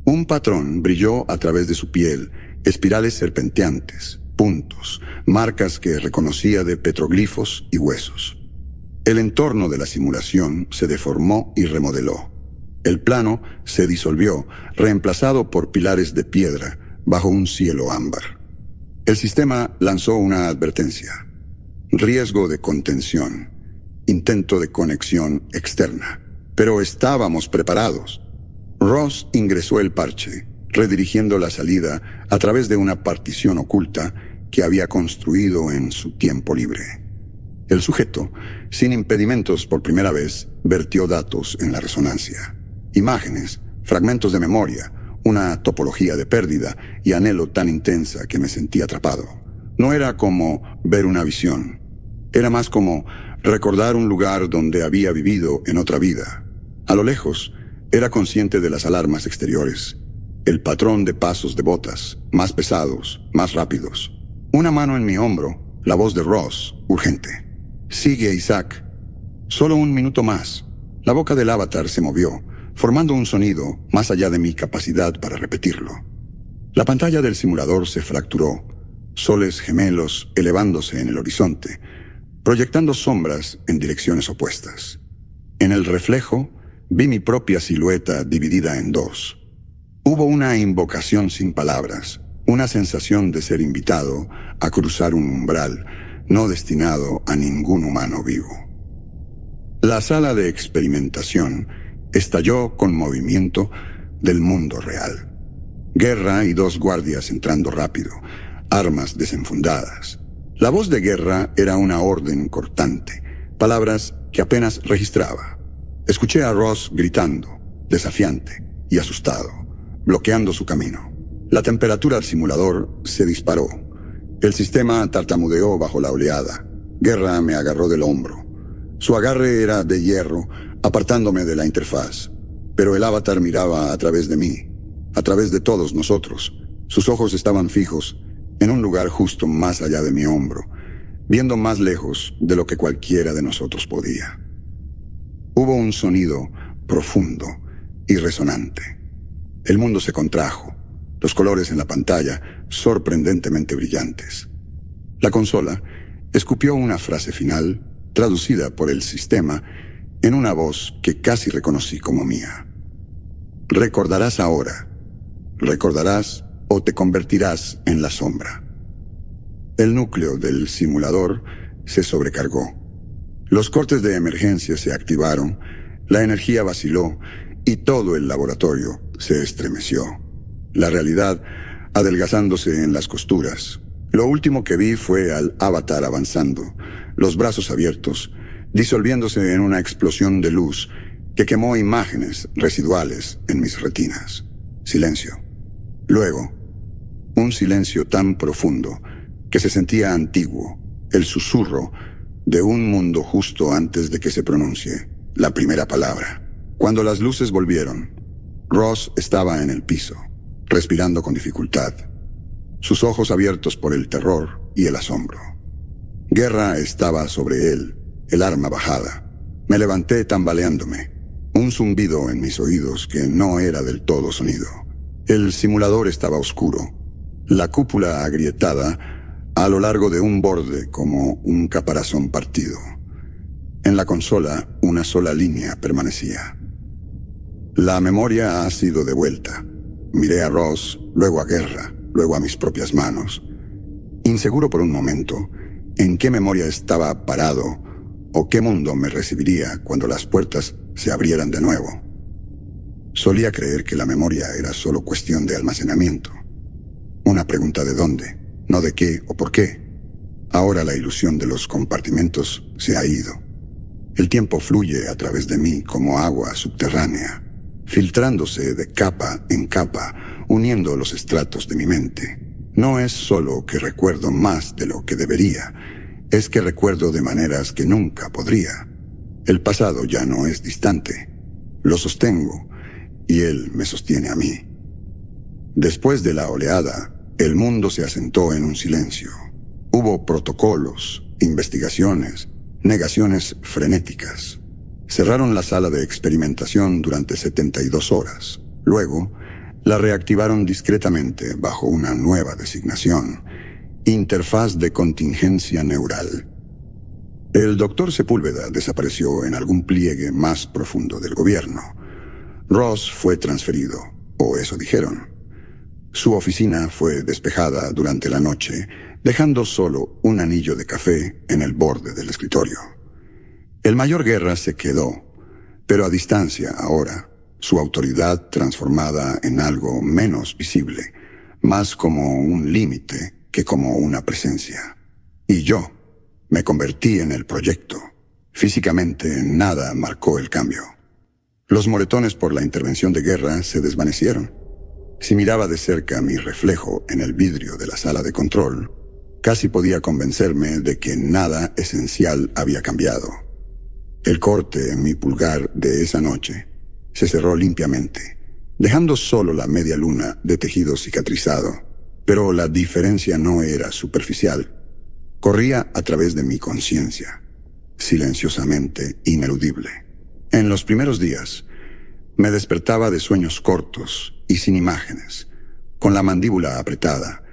Un patrón brilló a través de su piel, espirales serpenteantes, puntos, marcas que reconocía de petroglifos y huesos. El entorno de la simulación se deformó y remodeló. El plano se disolvió, reemplazado por pilares de piedra, bajo un cielo ámbar. El sistema lanzó una advertencia. Riesgo de contención. Intento de conexión externa. Pero estábamos preparados. Ross ingresó el parche, redirigiendo la salida a través de una partición oculta que había construido en su tiempo libre. El sujeto, sin impedimentos por primera vez, vertió datos en la resonancia. Imágenes, fragmentos de memoria, una topología de pérdida y anhelo tan intensa que me sentí atrapado. No era como ver una visión. Era más como recordar un lugar donde había vivido en otra vida. A lo lejos, era consciente de las alarmas exteriores. El patrón de pasos de botas, más pesados, más rápidos. Una mano en mi hombro, la voz de Ross, urgente. Sigue, Isaac. Solo un minuto más. La boca del avatar se movió, formando un sonido más allá de mi capacidad para repetirlo. La pantalla del simulador se fracturó, soles gemelos elevándose en el horizonte, proyectando sombras en direcciones opuestas. En el reflejo, vi mi propia silueta dividida en dos. Hubo una invocación sin palabras, una sensación de ser invitado a cruzar un umbral no destinado a ningún humano vivo. La sala de experimentación estalló con movimiento del mundo real. Guerra y dos guardias entrando rápido, armas desenfundadas. La voz de Guerra era una orden cortante, palabras que apenas registraba. Escuché a Ross gritando, desafiante y asustado, bloqueando su camino. La temperatura del simulador se disparó. El sistema tartamudeó bajo la oleada. Guerra me agarró del hombro. Su agarre era de hierro, apartándome de la interfaz. Pero el avatar miraba a través de mí, a través de todos nosotros. Sus ojos estaban fijos, en un lugar justo más allá de mi hombro, viendo más lejos de lo que cualquiera de nosotros podía. Hubo un sonido profundo y resonante. El mundo se contrajo, los colores en la pantalla sorprendentemente brillantes. La consola escupió una frase final, traducida por el sistema, en una voz que casi reconocí como mía. Recordarás ahora. Recordarás o te convertirás en la sombra. El núcleo del simulador se sobrecargó. Los cortes de emergencia se activaron, la energía vaciló y todo el laboratorio se estremeció. La realidad adelgazándose en las costuras. Lo último que vi fue al avatar avanzando, los brazos abiertos, disolviéndose en una explosión de luz que quemó imágenes residuales en mis retinas. Silencio. Luego, un silencio tan profundo que se sentía antiguo, el susurro de un mundo justo antes de que se pronuncie la primera palabra. Cuando las luces volvieron, Ross estaba en el piso, respirando con dificultad, sus ojos abiertos por el terror y el asombro. Guerra estaba sobre él, el arma bajada, Me levanté tambaleándome. Un zumbido en mis oídos que no era del todo sonido. El simulador estaba oscuro. La cúpula agrietada a lo largo de un borde como un caparazón partido. En la consola, una sola línea permanecía. La memoria ha sido devuelta. Miré a Ross, luego a Guerra, luego a mis propias manos. Inseguro por un momento en qué memoria estaba parado o qué mundo me recibiría cuando las puertas se abrieran de nuevo. Solía creer que la memoria era solo cuestión de almacenamiento. Una pregunta de dónde, no de qué o por qué. Ahora la ilusión de los compartimentos se ha ido. El tiempo fluye a través de mí como agua subterránea, filtrándose de capa en capa, uniendo los estratos de mi mente. No es solo que recuerdo más de lo que debería, es que recuerdo de maneras que nunca podría. El pasado ya no es distante. Lo sostengo, y él me sostiene a mí. Después de la oleada, el mundo se asentó en un silencio. Hubo protocolos, investigaciones, negaciones frenéticas. Cerraron la sala de experimentación durante 72 horas. Luego, la reactivaron discretamente bajo una nueva designación: Interfaz de Contingencia Neural. El doctor Sepúlveda desapareció en algún pliegue más profundo del gobierno. Ross fue transferido, o eso dijeron. Su oficina fue despejada durante la noche, dejando solo un anillo de café en el borde del escritorio. El mayor Guerra se quedó, pero a distancia ahora, su autoridad transformada en algo menos visible, más como un límite que como una presencia. Y yo me convertí en el proyecto. Físicamente nada marcó el cambio. Los moretones por la intervención de Guerra se desvanecieron. Si miraba de cerca mi reflejo en el vidrio de la sala de control, casi podía convencerme de que nada esencial había cambiado. El corte en mi pulgar de esa noche se cerró limpiamente, dejando solo la media luna de tejido cicatrizado. Pero la diferencia no era superficial. Corría a través de mi conciencia, silenciosamente ineludible. En los primeros días, me despertaba de sueños cortos y sin imágenes, con la mandíbula apretada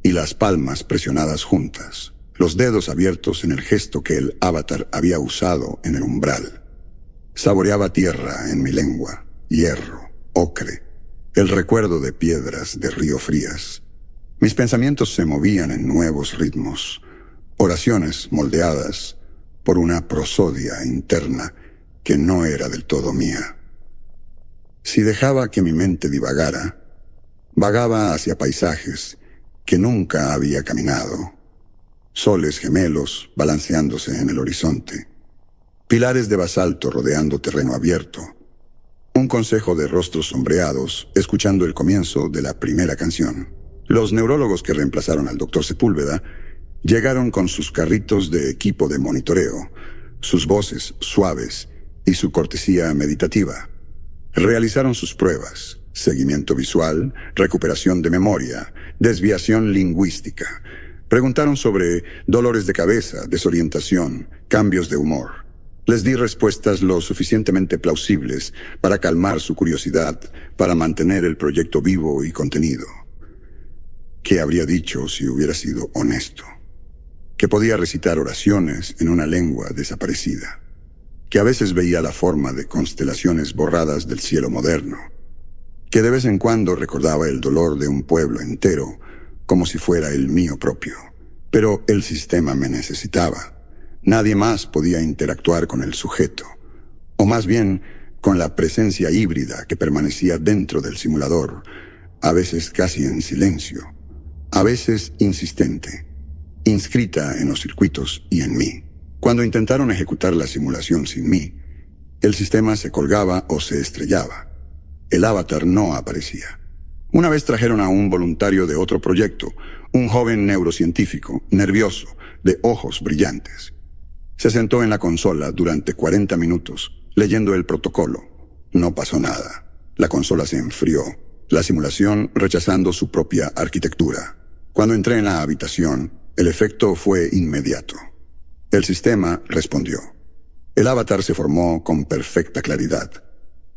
y las palmas presionadas juntas, los dedos abiertos en el gesto que el avatar había usado en el umbral. Saboreaba tierra en mi lengua, hierro, ocre, el recuerdo de piedras de río frías. Mis pensamientos se movían en nuevos ritmos, oraciones moldeadas por una prosodia interna que no era del todo mía. Si dejaba que mi mente divagara, vagaba hacia paisajes que nunca había caminado. Soles gemelos balanceándose en el horizonte, pilares de basalto rodeando terreno abierto, un consejo de rostros sombreados escuchando el comienzo de la primera canción. Los neurólogos que reemplazaron al doctor Sepúlveda llegaron con sus carritos de equipo de monitoreo, sus voces suaves y su cortesía meditativa. Realizaron sus pruebas: seguimiento visual, recuperación de memoria, desviación lingüística. Preguntaron sobre dolores de cabeza, desorientación, cambios de humor. Les di respuestas lo suficientemente plausibles para calmar su curiosidad, para mantener el proyecto vivo y contenido. ¿Qué habría dicho si hubiera sido honesto? Que podía recitar oraciones en una lengua desaparecida. Que a veces veía la forma de constelaciones borradas del cielo moderno. Que de vez en cuando recordaba el dolor de un pueblo entero, como si fuera el mío propio. Pero el sistema me necesitaba. Nadie más podía interactuar con el sujeto, o más bien con la presencia híbrida que permanecía dentro del simulador, a veces casi en silencio, a veces insistente, inscrita en los circuitos y en mí. Cuando intentaron ejecutar la simulación sin mí, el sistema se colgaba o se estrellaba. El avatar no aparecía. Una vez trajeron a un voluntario de otro proyecto, un joven neurocientífico, nervioso, de ojos brillantes. Se sentó en la consola durante 40 minutos, leyendo el protocolo. No pasó nada. La consola se enfrió, la simulación rechazando su propia arquitectura. Cuando entré en la habitación, el efecto fue inmediato. El sistema respondió. El avatar se formó con perfecta claridad.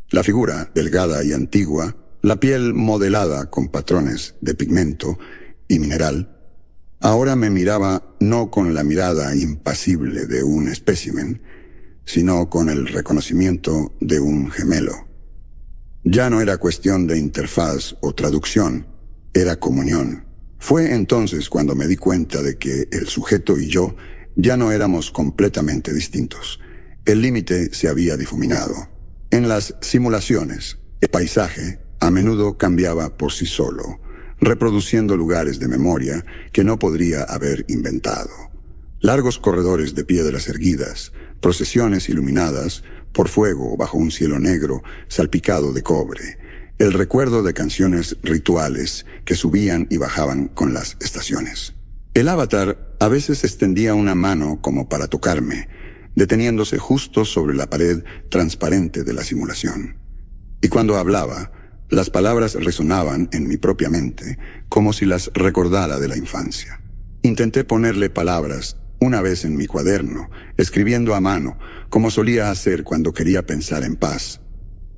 La figura, delgada y antigua, la piel modelada con patrones de pigmento y mineral, ahora me miraba no con la mirada impasible de un espécimen, sino con el reconocimiento de un gemelo. Ya no era cuestión de interfaz o traducción, era comunión. Fue entonces cuando me di cuenta de que el sujeto y yo ya no éramos completamente distintos. El límite se había difuminado. En las simulaciones, el paisaje a menudo cambiaba por sí solo, reproduciendo lugares de memoria que no podría haber inventado. Largos corredores de piedras erguidas, procesiones iluminadas por fuego bajo un cielo negro salpicado de cobre, el recuerdo de canciones rituales que subían y bajaban con las estaciones. El avatar a veces extendía una mano como para tocarme, deteniéndose justo sobre la pared transparente de la simulación. Y cuando hablaba, las palabras resonaban en mi propia mente, como si las recordara de la infancia. Intenté ponerle palabras una vez en mi cuaderno, escribiendo a mano, como solía hacer cuando quería pensar en paz.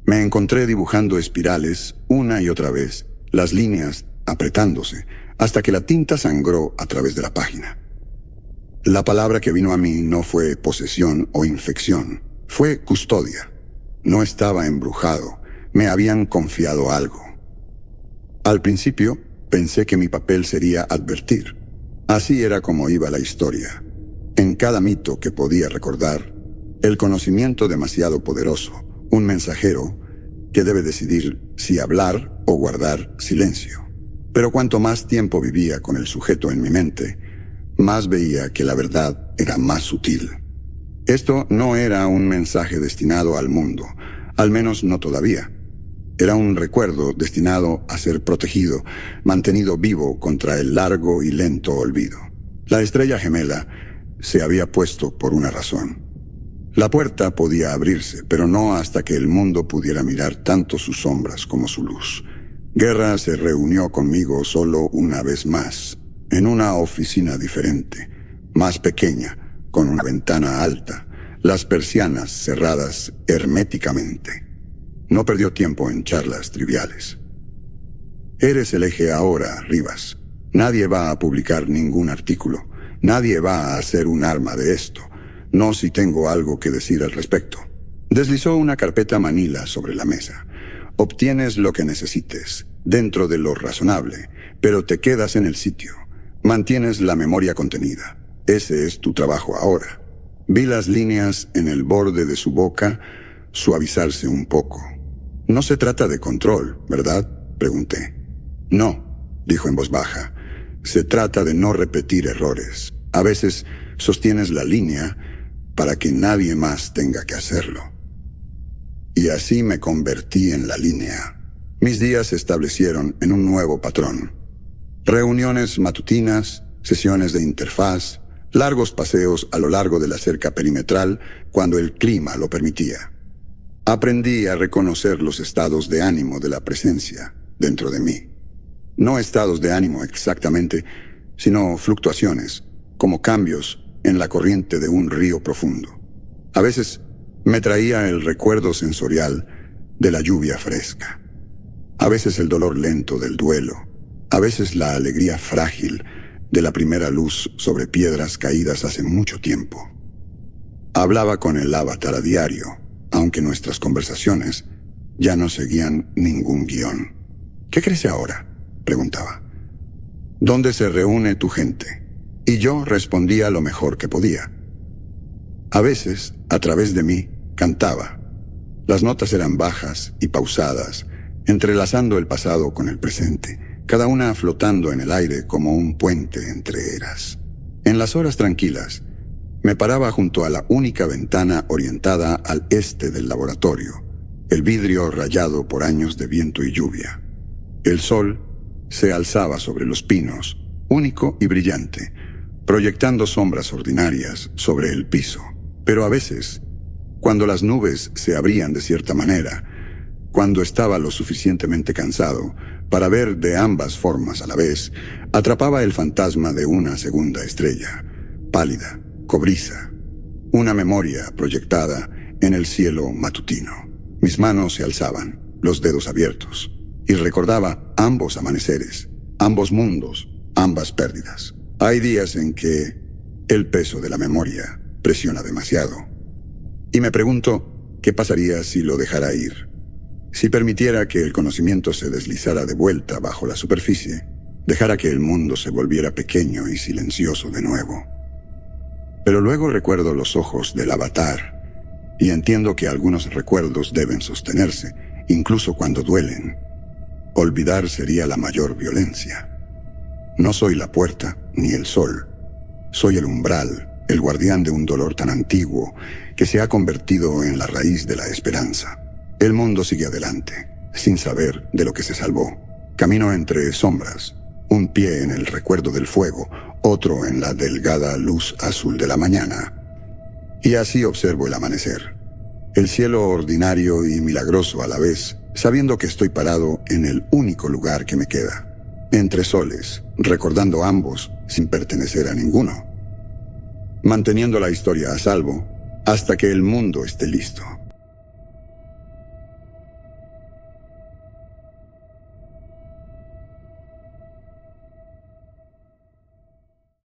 Me encontré dibujando espirales una y otra vez, las líneas apretándose, hasta que la tinta sangró a través de la página. La palabra que vino a mí no fue posesión o infección, fue custodia. No estaba embrujado, me habían confiado algo. Al principio, pensé que mi papel sería advertir. Así era como iba la historia. En cada mito que podía recordar, el conocimiento demasiado poderoso, un mensajero que debe decidir si hablar o guardar silencio. Pero cuanto más tiempo vivía con el sujeto en mi mente, más veía que la verdad era más sutil. Esto no era un mensaje destinado al mundo, al menos no todavía. Era un recuerdo destinado a ser protegido, mantenido vivo contra el largo y lento olvido. La estrella gemela se había puesto por una razón. La puerta podía abrirse, pero no hasta que el mundo pudiera mirar tanto sus sombras como su luz. Guerra se reunió conmigo solo una vez más, en una oficina diferente, más pequeña, con una ventana alta, las persianas cerradas herméticamente. No perdió tiempo en charlas triviales. Eres el eje ahora, Rivas. Nadie va a publicar ningún artículo. Nadie va a hacer un arma de esto. No si tengo algo que decir al respecto. Deslizó una carpeta manila sobre la mesa. Obtienes lo que necesites, dentro de lo razonable, pero te quedas en el sitio. Mantienes la memoria contenida. Ese es tu trabajo ahora. Vi las líneas en el borde de su boca suavizarse un poco. No se trata de control, ¿verdad?, pregunté. No, dijo en voz baja. Se trata de no repetir errores. A veces sostienes la línea para que nadie más tenga que hacerlo. Y así me convertí en la línea. Mis días se establecieron en un nuevo patrón. Reuniones matutinas, sesiones de interfaz, largos paseos a lo largo de la cerca perimetral cuando el clima lo permitía. Aprendí a reconocer los estados de ánimo de la presencia dentro de mí. No estados de ánimo exactamente, sino fluctuaciones, como cambios en la corriente de un río profundo. A veces me traía el recuerdo sensorial de la lluvia fresca. A veces el dolor lento del duelo. A veces la alegría frágil de la primera luz sobre piedras caídas hace mucho tiempo. Hablaba con el avatar a diario, aunque nuestras conversaciones ya no seguían ningún guión. ¿Qué crece ahora?, preguntaba. ¿Dónde se reúne tu gente? Y yo respondía lo mejor que podía. A veces, a través de mí, cantaba. Las notas eran bajas y pausadas, entrelazando el pasado con el presente, cada una flotando en el aire como un puente entre eras. En las horas tranquilas, me paraba junto a la única ventana orientada al este del laboratorio, el vidrio rayado por años de viento y lluvia. El sol se alzaba sobre los pinos, único y brillante, proyectando sombras ordinarias sobre el piso. Pero a veces, cuando las nubes se abrían de cierta manera, cuando estaba lo suficientemente cansado para ver de ambas formas a la vez, atrapaba el fantasma de una segunda estrella, pálida, cobriza, una memoria proyectada en el cielo matutino. Mis manos se alzaban, los dedos abiertos, y recordaba ambos amaneceres, ambos mundos, ambas pérdidas. Hay días en que el peso de la memoria presiona demasiado. Y me pregunto, ¿qué pasaría si lo dejara ir? Si permitiera que el conocimiento se deslizara de vuelta bajo la superficie, dejara que el mundo se volviera pequeño y silencioso de nuevo. Pero luego recuerdo los ojos del avatar y entiendo que algunos recuerdos deben sostenerse, incluso cuando duelen. Olvidar sería la mayor violencia. No soy la puerta ni el sol. Soy el umbral, el guardián de un dolor tan antiguo que se ha convertido en la raíz de la esperanza. El mundo sigue adelante, sin saber de lo que se salvó. Camino entre sombras, un pie en el recuerdo del fuego, otro en la delgada luz azul de la mañana. Y así observo el amanecer. El cielo ordinario y milagroso a la vez, sabiendo que estoy parado en el único lugar que me queda. Entre soles, recordando ambos sin pertenecer a ninguno. Manteniendo la historia a salvo hasta que el mundo esté listo.